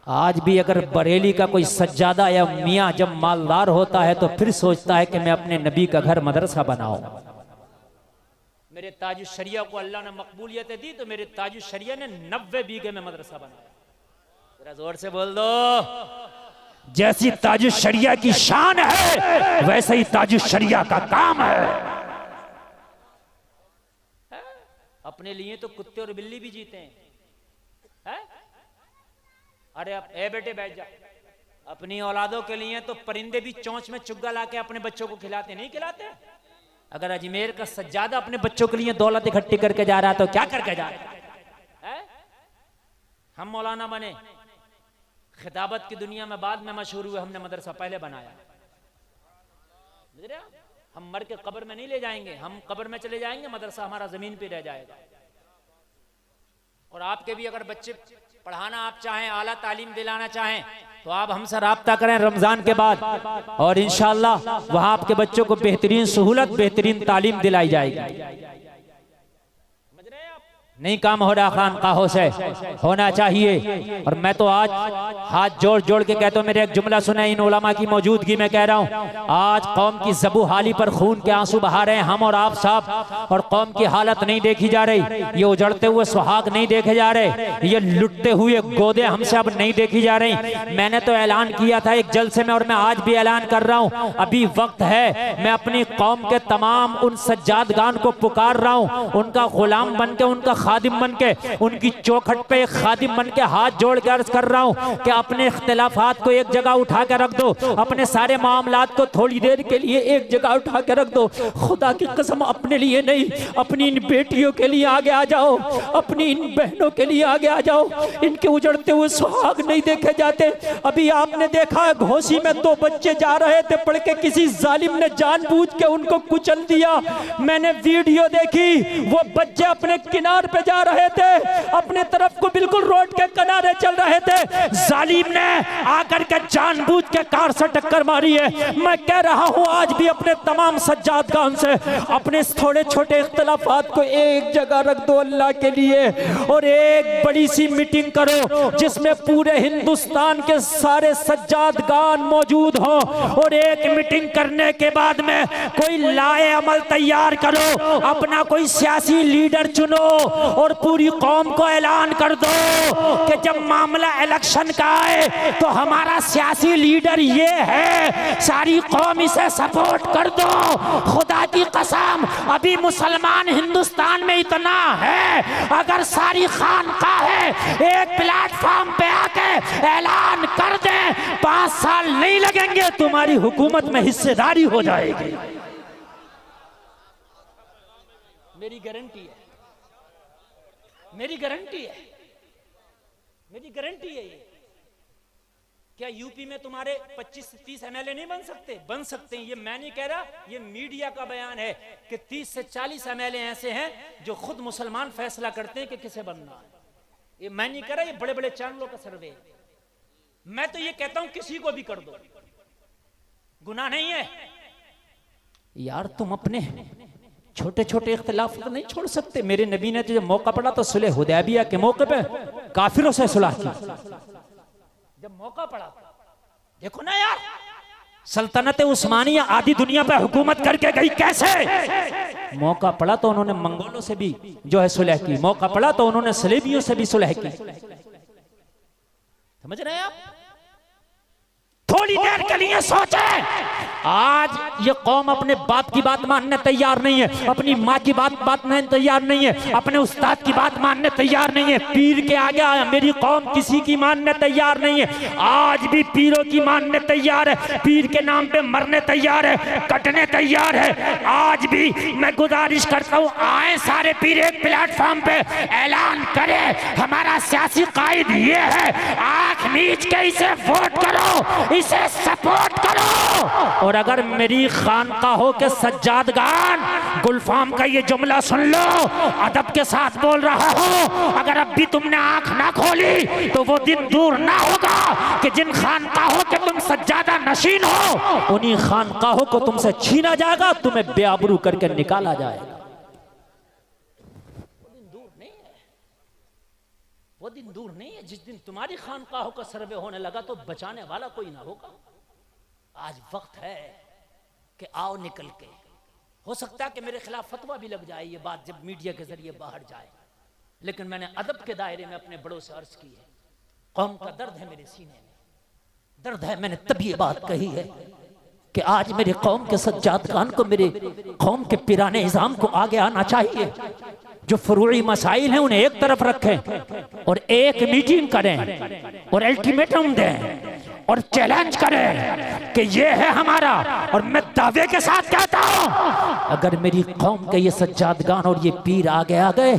आज भी अगर बरेली का कोई सज्जादा या मियां जब मालदार होता है तो फिर सोचता है कि मैं अपने नबी का घर मदरसा बनाऊं। मेरे ताजुश शरिया को अल्लाह ने मकबूलियत दी तो मेरे ताजुश शरिया ने 90 बीघे में मदरसा बनाया। जोर से बोल दो। जैसी ताजुश शरिया की शान है वैसे ही ताजुश शरिया का काम है। अपने लिए तो कुत्ते और बिल्ली भी जीते हैं। अरे अब ए बेटे बैठ जा। अपनी औलादों के लिए तो परिंदे भी चोंच में चुग्गा लाके अपने बच्चों को खिलाते नहीं खिलाते। अगर अजमेर का सज्जादा अपने बच्चों के लिए दौलत इकट्ठी करके जा रहा है तो क्या करके जा रहा है? हम मौलाना बने, खिताबत की दुनिया में बाद में मशहूर हुए, हमने मदरसा पहले बनाया। हम मर के कब्र में नहीं ले जाएंगे, हम कब्र में चले जाएंगे, मदरसा हमारा जमीन पे रह जाएगा। और आपके भी अगर बच्चे पढ़ाना आप चाहें, आला तालीम दिलाना चाहें, तो आप हमसे राब्ता करें रमजान के बाद, और इंशाअल्लाह वहां आपके बच्चों को बेहतरीन सहूलत, बेहतरीन तालीम दिलाई जाएगी। नहीं काम हो रहा खानकाहों से, होना चाहिए। और मैं तो आज हाथ जोड़ जोड़ के कहता हूँ, मेरे एक जुमला सुने इन उलमा की मौजूदगी में कह रहा हूँ, आज कौम की ज़बू हाली पर खून के आंसू बहा रहे हैं हम और आप साहब, और कौम की हालत नहीं देखी जा रही। ये उजड़ते हुए सुहाग नहीं देखे जा रहे, ये लुटते हुए गोदे हमसे अब नहीं देखी जा रही। मैंने तो ऐलान किया था एक जलसे में, और मैं आज भी ऐलान कर रहा हूँ, अभी वक्त है। मैं अपनी कौम के तमाम उन सज्जादगान को पुकार रहा हूँ, उनका गुलाम बन के, उनका खादिम बन के, उनकी चौखट पे एक खादिम बन के हाथ जोड़ के अर्ज कर रहा हूं कि अपने इख्तिलाफात को एक जगह उठा के रख दो, अपने सारे मामलात को थोड़ी देर के लिए एक जगह उठा के रख दो। खुदा की कसम अपने लिए नहीं, अपनी इन बेटियों के लिए आगे आ जाओ, अपनी इन बहनों के लिए आगे आ जाओ। इनके उजड़ते हुए सुहाग नहीं देखे जाते। अभी आपने देखा है घोसी में 2 बच्चे जा रहे थे पढ़ के, किसी जालिम ने जानबूझ के उनको कुचल दिया। मैंने वीडियो देखी, वो बच्चे अपने किनार पे जा रहे थे, अपने तरफ को बिल्कुल रोड के किनारे चल रहे थे, जालिम ने आकर के जानबूझ के कार से टक्कर मारी है। मैं कह रहा हूं आज भी अपने तमाम सज्जादगान से, अपने थोड़े छोटे इख्तिलाफात को एक जगह रख दो अल्लाह के लिए, और एक बड़ी सी मीटिंग करो जिसमें पूरे हिंदुस्तान के सारे सज्जादगान मौजूद हों, और एक मीटिंग करने के बाद में कोई लाए अमल तैयार करो, अपना कोई सियासी लीडर चुनो, और पूरी कौम को ऐलान कर दो कि जब मामला इलेक्शन का आए तो हमारा सियासी लीडर ये है, सारी कौम इसे सपोर्ट कर दो। खुदा की कसम अभी मुसलमान हिंदुस्तान में इतना है, अगर सारी खानकाहें एक प्लेटफॉर्म पे आके ऐलान कर दे, 5 साल नहीं लगेंगे, तुम्हारी हुकूमत में हिस्सेदारी हो जाएगी। मेरी गारंटी है, मेरी गारंटी है, मेरी गारंटी है ये। क्या यूपी में तुम्हारे 25 से 30 एमएलए नहीं बन सकते? बन सकते हैं। ये मैं नहीं कह रहा, ये मीडिया का बयान है कि 30 से 40 एमएलए ऐसे हैं जो खुद मुसलमान फैसला करते हैं कि किसे बनना है। ये मैं नहीं कह रहा, ये बड़े बड़े चैनलों का सर्वे। मैं तो ये कहता हूं किसी को भी कर दो, गुनाह नहीं है यार। तुम अपने छोटे छोटे इख्तिलाफ तो नहीं छोड़ सकते। मेरे नबी ने तो जब मौका पड़ा तो सुलह हुदैबिया के मौके पे काफिरों से सुलह की, जब मौका पड़ा। देखो ना यार, सल्तनत उस्मानिया आधी दुनिया पे हुकूमत करके गई, कैसे? मौका पड़ा तो उन्होंने मंगोलों से भी जो है सुलह की, मौका पड़ा तो उन्होंने सलेबियों से भी सुलह की। समझ रहे हैं आप? थोड़ी देर के लिए सोचे। आज ये कौम अपने बाप की बात मानने तैयार नहीं है, अपनी माँ की बात मानने तैयार नहीं है, अपने उस्ताद की बात मानने तैयार नहीं है। पीर के आगे मेरी कौम किसी की मानने तैयार नहीं है। आज भी पीरों की मानने तैयार है, पीर के नाम पे मरने तैयार है, कटने तैयार है। आज भी मैं गुजारिश करता हूँ, आए सारे पीर एक प्लेटफॉर्म पे ऐलान करे हमारा सियासी कायद ये है, आंख मीच के इसे वोट करो, इसे सपोर्ट करो। और अगर मेरी खानकाहों के सज्जादगान गुलफाम का ये जुमला सुन लो, अदब के साथ बोल रहा हूँ, अगर अब भी तुमने आंख ना खोली तो वो दिन दूर ना होगा कि जिन खानकाहों के तुम सज्जादा नशीन हो, उन्हीं खानकाहों को तुमसे छीना जाएगा, तुम्हें बेआबरू करके निकाला जाएगा। वो दिन दूर नहीं है जिस दिन तुम्हारी खानकाहों का सर्वे होने लगा तो बचाने वाला कोई ना होगा। आज वक्त है कि आओ निकल के, हो सकता है कि मेरे खिलाफ फतवा भी लग जाए ये बात जब मीडिया के जरिए बाहर जाए, लेकिन मैंने अदब के दायरे में अपने बड़ों से अर्ज की है, कौम का दर्द है मेरे सीने में, दर्द है। मैंने तभी ये बात कही है कि आज मेरे कौम के सज्जादगान को, मेरे कौम के पिराने निज़ाम को आगे आना चाहिए। जो फरूई मसाइल हैं उन्हें एक तरफ रखें और एक मीटिंग करें और अल्टीमेटम दें और चैलेंज करें कि ये है हमारा। और मैं दावे के साथ कहता हूं, अगर मेरी कौम के ये सज्जादगान और ये पीर आगे आ गए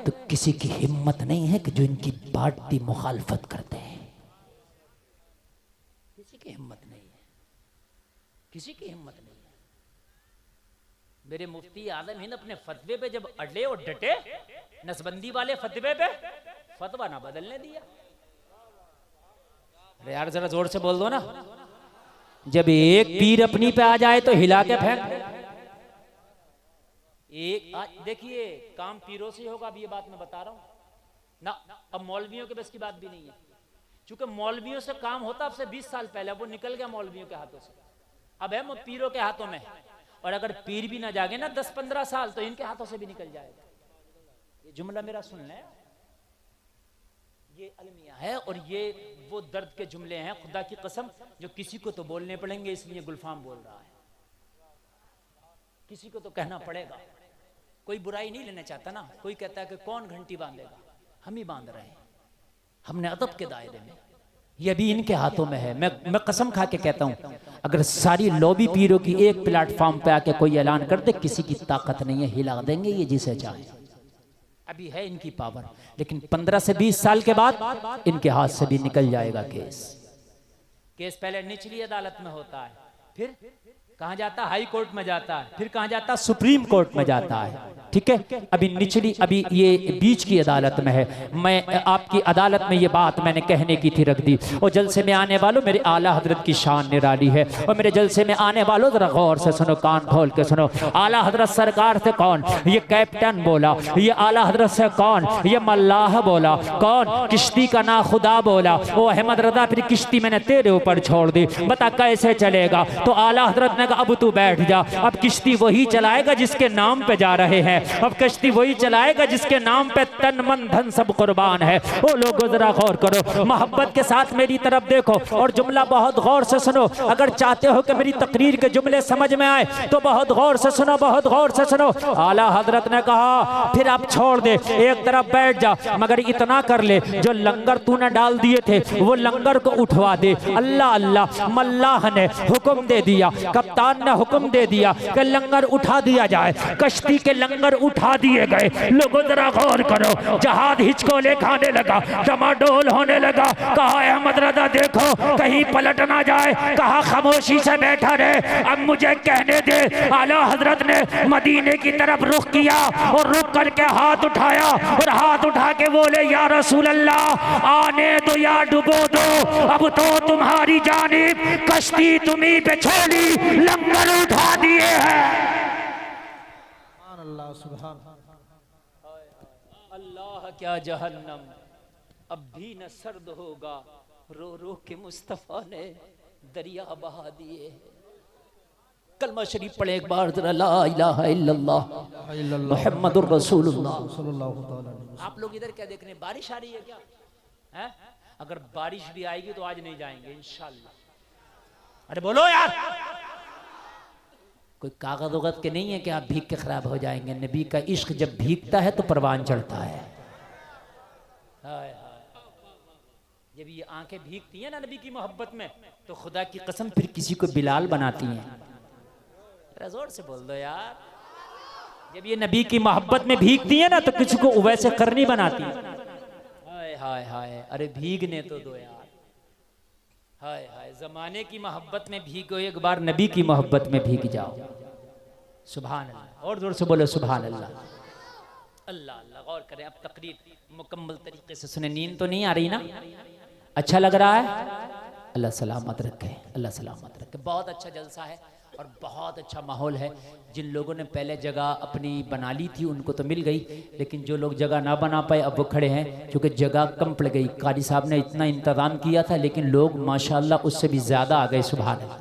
तो किसी की हिम्मत नहीं है कि जो इनकी बाटी मुखालफत करते हैं। किसी की हिम्मत नहीं है, किसी की हिम्मत नहीं है। मेरे मुफ्ती आजम हिंद अपने फतवे पे जब अड़े और डटे, नसबंदी वाले फतवे पे फतवा ना बदलने दिया। अरे यार जरा जोर से बोल दो ना। जब एक पीर अपनी पे आ जाए तो हिला के फेंक एक। देखिए काम पीरों से होगा, अब ये बात मैं बता रहा हूं ना। अब मौलवियों के बस की बात भी नहीं है, क्योंकि मौलवियों से काम होता अब से 20 साल पहले, वो निकल गया मौलवियों के हाथों से, अब है पीरों के हाथों में। और अगर पीर भी ना जागे ना 10-15 साल तो इनके हाथों से भी निकल जाएगा। ये जुमला मेरा सुन लें, ये अलमिया है और ये वो दर्द के जुमले हैं, खुदा की कसम जो किसी को तो बोलने पड़ेंगे, इसलिए गुलफाम बोल रहा है, किसी को तो कहना पड़ेगा। कोई बुराई नहीं लेना चाहता ना, कोई कहता है कि कौन घंटी बांधेगा, हम ही बांध रहे हैं, हमने अदब के दायरे में, ये भी इनके हाथों में है। मैं कसम खा के कहता हूं, अगर सारी लॉबी पीरों की एक प्लेटफॉर्म पे आके कोई ऐलान कर दे, किसी की ताकत नहीं है, हिला देंगे ये जिसे चाहे। अभी है इनकी पावर, लेकिन 15 से 20 साल के बाद इनके हाथ से भी निकल जाएगा केस। केस पहले निचली अदालत में होता है, फिर कहां जाता है, हाई कोर्ट में जाता है, फिर कहां जाता है, सुप्रीम कोर्ट में जाता है। ठीक है, अभी निचली, अभी ये बीच की अदालत में है। मैं आपकी अदालत में ये बात मैंने कहने की थी रख दी। और जलसे में आने वालों, मेरे आला हजरत की शान निराली है। और मेरे जलसे में आने वालों जरा गौर से सुनो, कान खोल के सुनो। आला हजरत सरकार से कौन, ये कैप्टन बोला, ये आला हजरत से कौन, ये मल्लाह बोला, कौन किश्ती का ना खुदा बोला, वो अहमद रजा, फिर किश्ती मैंने तेरे ऊपर छोड़ दी, बता कैसे चलेगा। तो आला हजरत ने कहा अब तू बैठ जा, अब किश्ती वही चलाएगा जिसके नाम पे जा रहे हैं, अब कश्ती वही चलाएगा जिसके नाम पे तन मन धन सब कुर्बान है। ओ लोगों जरा गौर करो, मोहब्बत के साथ मेरी तरफ देखो और जुमला बहुत गौर से सुनो। अगर चाहते हो कि मेरी तकरीर के जुमले समझ में आए तो बहुत गौर से सुनो, बहुत गौर से सुनो। आला हजरत ने कहा फिर आप छोड़ दे, एक तरफ बैठ जा, मगर इतना कर ले जो लंगर तूने डाल दिए थे वो लंगर को उठवा दे। अल्लाह अल्लाह, मल्लाह ने हुक्म दे दिया, कप्तान ने हुक्म दे दिया कि लंगर उठा दिया जाए। कश्ती के लंगर उठा दिए गए। लोगों जरा गौर करो, जहाज हिचकोले खाने लगा, डमाडोल होने लगा। कहा अहमद रजा देखो कहीं पलट ना जाए, कहा खामोशी से बैठा रहे। अब मुझे कहने दे। आला हजरत ने मदीने की तरफ रुख किया और रुक करके हाथ उठाया और हाथ उठा के बोले या रसूल अल्लाह आने दो या डुबो दो, अब तो तुम्हारी जानिब कश्ती तुम्ही पे छोड़ी, लंगर उठा दिए हैं। अल्लाह क्या जहन्नम अब भी न सर्द होगा, रो रो के मुस्तफा ने दरिया बहा दिए। कलमा शरीफ पढ़े एक बार जरा, ला इलाहा इल्लल्लाह मुहम्मदुर रसूलुल्लाह। आप लोग इधर क्या देख रहे हैं, बारिश आ रही है क्या है? अगर बारिश भी आएगी तो आज नहीं जाएंगे इंशाअल्लाह। अरे बोलो यार, कोई कागज उगज के नहीं है कि आप भीग के खराब हो जाएंगे। नबी का इश्क जब भीगता है तो परवान चढ़ता है। हाय हाय, जब ये आंखें भीगती हैं ना नबी की मोहब्बत में, तो खुदा की कसम फिर किसी को बिलाल बनाती हैं। जोर से बोल दो यार, जब ये नबी की मोहब्बत में भीगती है ना तो किसी को वैसे करनी बनाती है। हाय हाय हाय, अरे भीगने तो दो यार। हाय हाय, जमाने की मोहब्बत में भीगो, एक बार नबी की मोहब्बत में भीग जाओ। सुभान अल्लाह, और जोर से बोलो सुभान अल्लाह। अल्लाह अल्लाह, गौर करें, अब तकरीर मुकम्मल तरीके से सुने। नींद तो नहीं आ रही ना? अच्छा लग रहा है? अल्लाह सलामत रखे, अल्लाह सलामत रखे। बहुत अच्छा जलसा है और बहुत अच्छा माहौल है। जिन लोगों ने पहले जगह अपनी बना ली थी उनको तो मिल गई, लेकिन जो लोग जगह ना बना पाए अब वो खड़े हैं, क्योंकि जगह कम पड़ गई। कारी साहब ने इतना इंतज़ाम किया था लेकिन लोग माशाल्लाह उससे भी ज़्यादा आ गए। सुभान अल्लाह।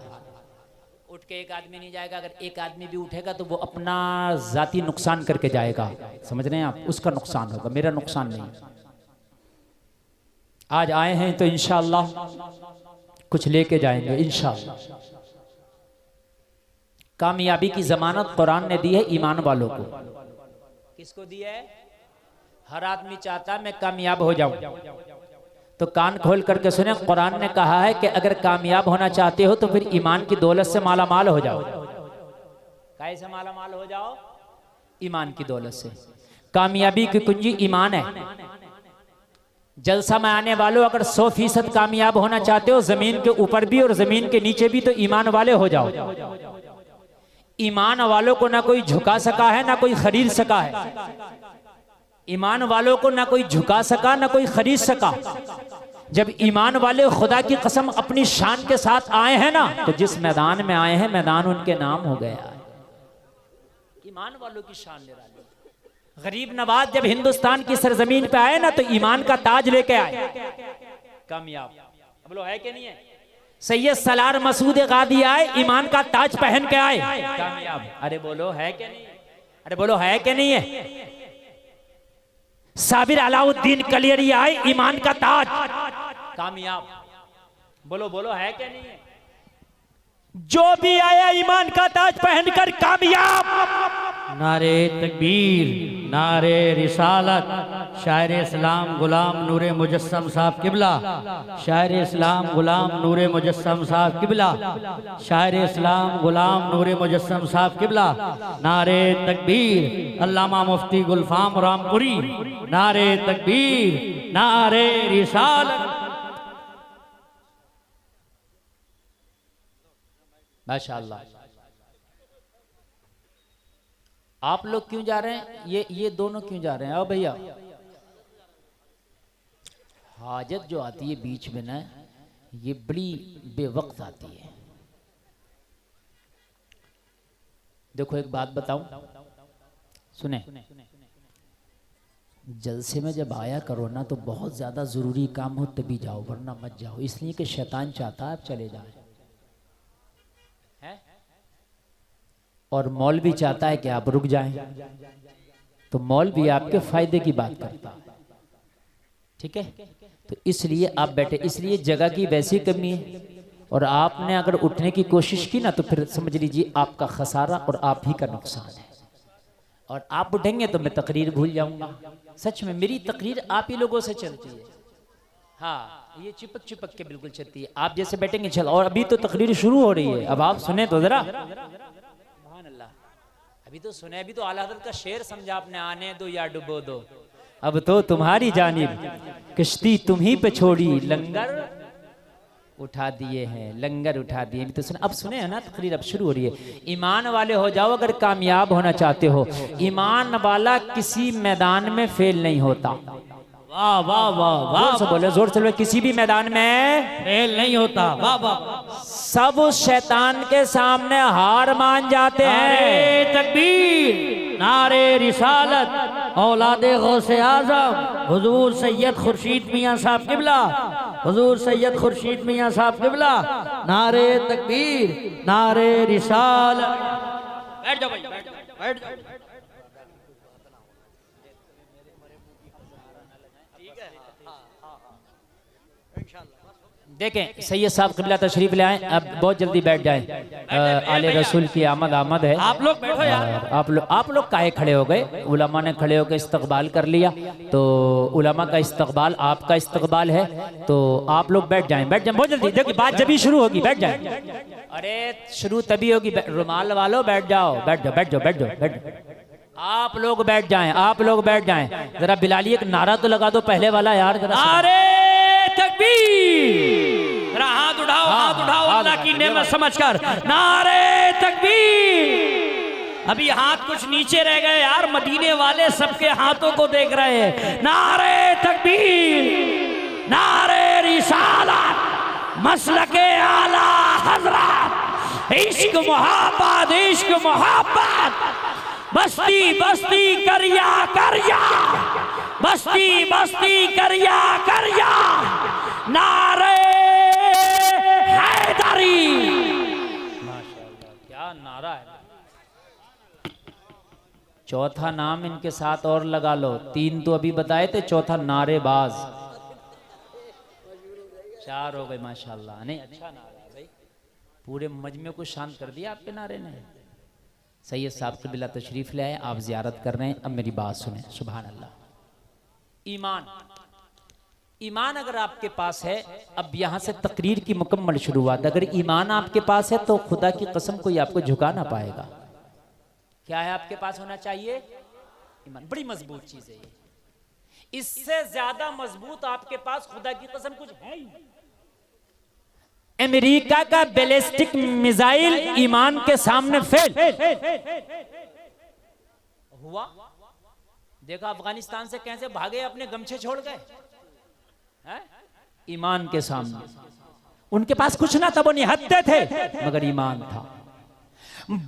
उठ के एक आदमी नहीं जाएगा, अगर एक आदमी भी उठेगा तो वो अपना ज़ाती नुकसान करके जाएगा। समझ रहे हैं आप? उसका नुकसान होगा, मेरा नुकसान नहीं। आज आए हैं तो इंशाअल्लाह कुछ लेके जाएंगे इंशाअल्लाह। कामयाबी की जमानत कुरान ने दी है ईमान वालों को। किसको दी है? हर आदमी चाहता है मैं कामयाब हो जाऊं, तो कान खोल करके सुने, कुरान ने कहा है कि अगर कामयाब होना चाहते हो तो फिर ईमान की दौलत से माला माल हो जाओ। कैसे माला माल हो जाओ? ईमान की दौलत से। कामयाबी की कुंजी ईमान है। जलसा में आने वालों, अगर 100% कामयाब होना चाहते हो, जमीन के ऊपर भी और जमीन के नीचे भी, तो ईमान वाले हो जाओ। ईमान वालों को ना कोई झुका सका है ना कोई खरीद सका है। ईमान वालों को ना कोई झुका सका ना कोई खरीद सका। जब ईमान वाले खुदा की कसम अपनी शान के साथ आए हैं ना, तो जिस मैदान में आए हैं मैदान उनके नाम हो गया है। ईमान वालों की शान ले रहा है। गरीब नवाज जब हिंदुस्तान की सरजमीन पे आए ना तो ईमान का ताज लेके आए, कामयाब। बोलो है कि नहीं है? सैयद सलार मसूद गादी आए, ईमान का ताज पहन के आए, कामयाब। अरे बोलो है कि नहीं? अरे बोलो है कि नहीं है? साबिर अलाउद्दीन कलियरी आए, ईमान का ताज, कामयाब। बोलो बोलो है कि नहीं है? जो भी आया ईमान का ताज पहनकर कामयाब। नारे तकबीर, नारे रिसालत। शायर इस्लाम गुलाम नूरे मुजस्सम साहब किबला, शायर इस्लाम गुलाम नूरे मुजस्सम साहब किबला, शायर इस्लाम गुलाम नूरे मुजस्सम साहब किबला। नारे तकबीर, अल्लामा मुफ्ती गुलफाम रामपुरी। नारे तकबीर, नारे रिसालत। माशाअल्लाह। आप लोग क्यों जा रहे हैं? ये दोनों क्यों जा रहे हैं? आओ भैया। हाजत जो आती है बीच में ना, ये बड़ी बेवक्त आती है। देखो एक बात बताऊं, सुने। जलसे में जब आया करो ना तो बहुत ज्यादा जरूरी काम हो तभी जाओ, वरना मत जाओ। इसलिए कि शैतान चाहता है आप चले जाएं, और मौलवी चाहता है कि आप रुक जाएं। तो मौलवी आपके फायदे की बात करता है, ठीक है? तो इसलिए आप बैठे, इसलिए जगह की वैसी कमी है। और आपने अगर उठने की कोशिश की ना तो फिर समझ लीजिए आपका खसारा और आप ही का नुकसान है। और आप उठेंगे तो मैं तकरीर भूल जाऊंगा। सच में मेरी तकरीर आप ही लोगों से चलती है। हाँ, ये चिपक चिपक के बिल्कुल चलती है। आप जैसे बैठेंगे चल, और अभी तो तकरीर शुरू हो रही है। अब आप सुने तो जरा, अभी तो सुने, अभी तो आला हज़रत का शेर समझा आपने, आने दो या डुबो दो, अब तो तुम्हारी जानिब किश्ती तुम्ही पे छोड़ी, लंगर उठा दिए हैं, लंगर उठा दिए। तो सुन, अब सुने है ना तकरीर अब शुरू हो रही है। ईमान वाले हो जाओ अगर कामयाब होना चाहते हो। ईमान वाला किसी मैदान में फेल नहीं होता। वाह वाह वाह वाह, जोर से बोले, जोर से बोले। किसी भी मैदान में फेल नहीं होता। वाह वाह। सब शैतान के सामने हार मान जाते हैं। नारे तकबीर, नारे रिसालत। औलादे गौसे आजम हुजूर सैयद खुर्शीद मियाँ साहब किबला, हुजूर सैयद खुर्शीद मियाँ साहब किबला। नारे तकबीर, नारे रिसालत। बैठ जाओ भाई, बैठ जाओ, बैठ जाओ। ठीक है, हाँ हाँ हाँ, इंशाल्लाह। देखें सैयद साहब क़िबला तशरीफ ले आए, अब बहुत जल्दी बैठ जाएं। आले रसूल की आमद है। आप लोग बैठो यार। आप लोग काहे खड़े हो गए? उलमा ने खड़े होकर इस्तकबाल कर लिया, तो उलमा का इस्तकबाल आपका इस्तकबाल है, तो आप लोग बैठ जाएं बहुत जल्दी। देखिए बात जब ही शुरू होगी बैठ जाएं। अरे शुरू तभी होगी, रुमाल वालों बैठ जाओ बैठ जाओ। आप लोग बैठ जाएं, आप लोग बैठ जाएं। जरा बिलाली एक नारा तो लगा दो पहले वाला यार जरा। नारे तकबीर, जरा हाथ उठाओ, हाथ उठाओ अल्लाह की नेमत समझकर। नारे तकबीर। अभी हाथ कुछ नीचे रह गए यार, मदीने वाले सबके हाथों को देख रहे हैं। नारे तकबीर, नारे रिसालत, मसलके आला हज़रत, इश्क मोहब्बत, इश्क मोहब्बत, बस्ती बस्ती करिया करिया, बस्ती बस्ती करिया करिया, नारे हैदरी। माशाअल्लाह क्या नारा है। चौथा नाम इनके साथ और लगा लो, 3 तो अभी बताए थे, चौथा नारेबाज। 4 हो गए माशाअल्लाह। नहीं अच्छा नारा है भाई, पूरे मजमे को शांत कर दिया आपके नारे ने। सैयद साहब क़िबला तशरीफ ले आए, आप ज़ियारत कर रहे हैं। अब मेरी बात सुने, सुभान अल्लाह। ईमान, ईमान अगर आपके पास है, अब यहाँ से तकरीर की मुकम्मल शुरुआत। अगर ईमान आपके पास है तो खुदा की कसम कोई आपको झुका ना पाएगा। क्या है आपके पास होना चाहिए? ईमान। बड़ी मजबूत चीज है ये। इससे ज्यादा मजबूत आपके पास खुदा की कसम कुछ है ही नहीं। अमेरिका का बैलिस्टिक मिसाइल ईमान के सामने फेल हुआ। देखा अफगानिस्तान से कैसे भागे, अपने गमछे छोड़ गए ईमान के सामने। उनके पास कुछ ना था, वो निहत्ते थे, मगर ईमान था।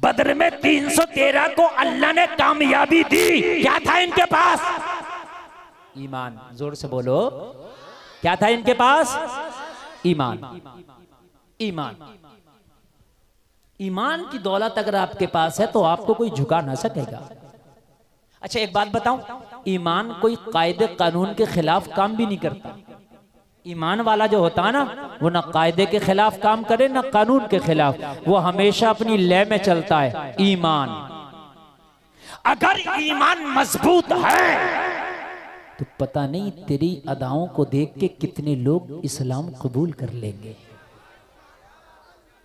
बदर में 313 को अल्लाह ने कामयाबी दी, क्या था इनके पास? ईमान। जोर से बोलो, क्या था इनके पास? ईमान। ईमान, ईमान की दौलत अगर आपके पास है तो आपको कोई झुका ना सकेगा। अच्छा एक बात बताऊं, ईमान कोई कायदे कानून के खिलाफ काम भी नहीं करता। ईमान वाला जो होता है ना, वो ना कायदे के खिलाफ काम करे ना कानून के खिलाफ, वो हमेशा अपनी लय में चलता है। ईमान, अगर ईमान मजबूत है तो पता नहीं तेरी अदाओं को देख के कितने लोग इस्लाम कबूल कर लेंगे।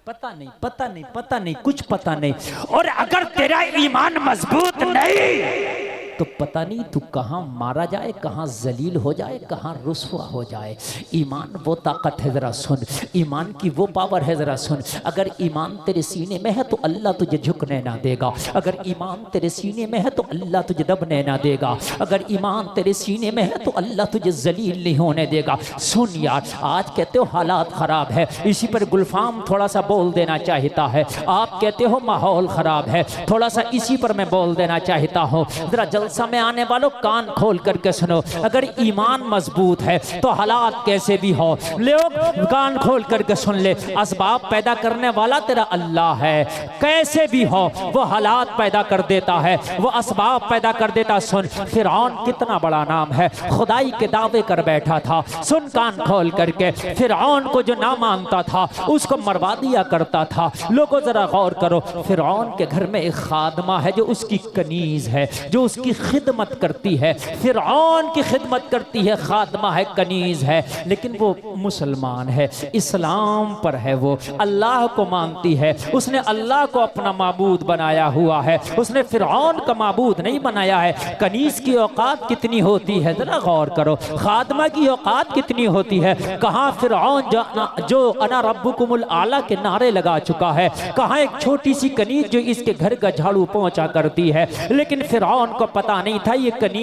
पता नहीं, पता नहीं, पता नहीं, कुछ पता नहीं। और अगर तेरा ईमान मजबूत नहीं तो पता नहीं तू कहां मारा जाए, कहां जलील हो जाए, कहां रुस्वा हो जाए। ईमान वो ताकत है, जरा सुन। ईमान की वो पावर है, जरा सुन। अगर ईमान तेरे सीने में है तो अल्लाह तुझे झुकने ना देगा। अगर ईमान तेरे सीने में है तो अल्लाह तुझे दबने ना देगा। अगर ईमान तेरे सीने में है तो अल्लाह तुझे जलील नहीं होने देगा। सुन यार, आज कहते हो हालात खराब है, इसी पर गुलफाम थोड़ा सा बोल देना चाहता है। आप कहते हो माहौल खराब है, थोड़ा सा इसी पर मैं बोल देना चाहता हूँ। जरा जलसा में आने वालों कान खोल करके सुनो। अगर ईमान मजबूत है तो हालात कैसे भी हो, लोग कान खोल करके सुन ले। असबाब पैदा करने वाला तेरा अल्लाह है, कैसे भी हो वो हालात पैदा कर देता है, वो असबाब पैदा कर देता। सुन, फिरौन कितना बड़ा नाम है, खुदाई के दावे कर बैठा था। सुन कान खोल करके, फिरौन को जो ना मानता था उसको मरवा दिया करता था। लोगों जरा गौर करो, फिरौन के घर में एक खादमा है जो उसकी कनीज है, जो उसकी खिदमत करती है। फिरौन की खिदमत करती है, खादमा है, कनीज है, लेकिन वो मुसलमान है, इस्लाम पर है, वो अल्लाह को मानती है। उसने अल्लाह को अपना माबूद बनाया हुआ है, उसने फिरौन का माबूद नहीं बनाया है। कनीज की औकात कितनी होती है, जरा गौर करो। खादमा की औकात कितनी होती है। कहाँ फिरौन जो अना रब्बुकुमुल आला के नारे लगा चुका है, कहाँ एक छोटी सी कनीज जो इसके घर का झाड़ू पहुंचा करती है। लेकिन फिरौन को पता नहीं था ये कनीज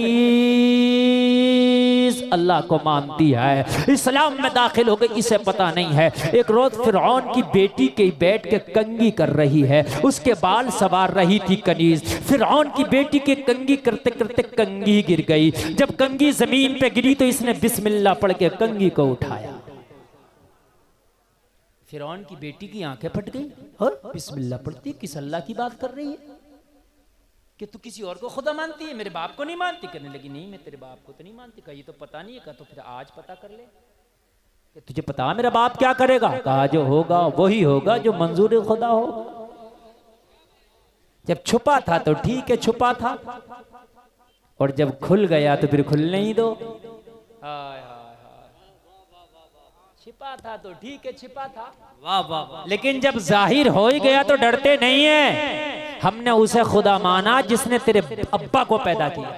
अल्लाह को मानती है, इस्लाम में दाखिल हो गई, इसे पता नहीं है। एक रोज फिरौन की बेटी के बैठ के कंगी कर रही है, उसके बाल सवार रही थी कनीज। फिरौन की बेटी के कंगी करते करते कंगी गिर गई। जब कंगी जमीन पे गिरी तो इसने बिस्मिल्लाह पढ़ के कंगी को उठाया। फिरौन की बेटी की आंखें फट गई, और बिस्मिल्लाह पढ़ती किस अल्लाह की बात कर रही है कि तू किसी और को खुदा मानती है, मेरे बाप को नहीं मानती। करने लगी नहीं, मैं तेरे बाप को तो नहीं मानती। कहा ये तो पता नहीं है। कहा तो फिर आज पता कर ले। कि तुझे पता मेरा बाप क्या करेगा? कहा जो होगा वही होगा जो मंजूर खुदा हो। जब छुपा था तो ठीक है, छुपा था, और जब खुल गया तो फिर खुलने ही दो। हाय हाय हाय, छिपा था तो ठीक है, छिपा था, वाह वाह। लेकिन जब जाहिर हो ही गया तो डरते नहीं है। हमने उसे खुदा माना जिसने तेरे अब्बा को पैदा किया,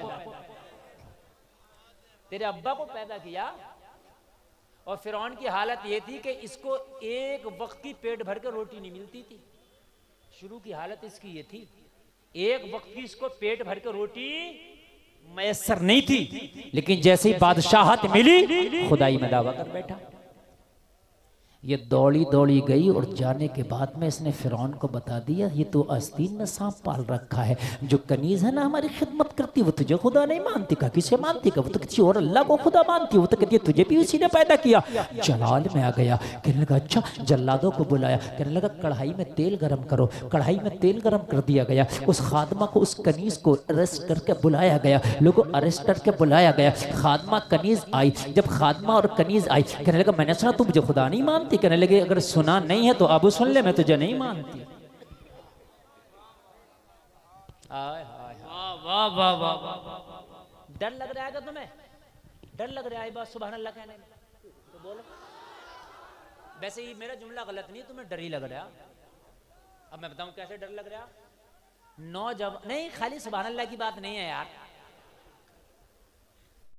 तेरे अब्बा को पैदा किया। और फिरौन की हालत ये थी कि इसको एक वक्त की पेट भर के रोटी नहीं मिलती थी। शुरू की हालत इसकी ये थी, एक वक्त की इसको पेट भर के रोटी मैसर नहीं थी, लेकिन जैसे ही बादशाहत मिली खुदाई में दावा कर बैठा। ये दौड़ी दौड़ी गई और जाने के बाद में इसने फिरौन को बता दिया ये तो आस्तीन में सांप पाल रखा है, जो कनीज है ना हमारी खिदमत करती वो तुझे खुदा नहीं मानती। का किसे मानती? का वो तो किसी और अल्लाह को खुदा मानती, वो तो कहती है तुझे भी उसी ने पैदा किया। जलाल में आ गया, कहने लगा अच्छा। जल्लादों को बुलाया, कहने लगा कढ़ाई में तेल गर्म करो। कढ़ाई में तेल गर्म कर दिया गया। उस खादमा को, उस कनीज को अरेस्ट करके बुलाया गया। लोगों अरेस्ट करके बुलाया गया। खादमा कनीज आई। जब खादमा और कनीज आई, कहने लगा मैंने सुना तू मुझे खुदा नहीं मानती। कहने लगे अगर सुना नहीं है तो अब सुन ले, मैं तुझे नहीं मानती। वाह वाह वाह। डर लग रहा है क्या तुम्हें? डर लग रहा है बात सुभान अल्लाह कहने में तो बोलो। वैसे ही मेरा जुमला गलत नहीं, तुम्हें डर ही लग रहा। अब मैं बताऊं कैसे डर लग रहा। नौजवान नहीं, खाली सुभान अल्लाह की बात नहीं है यार।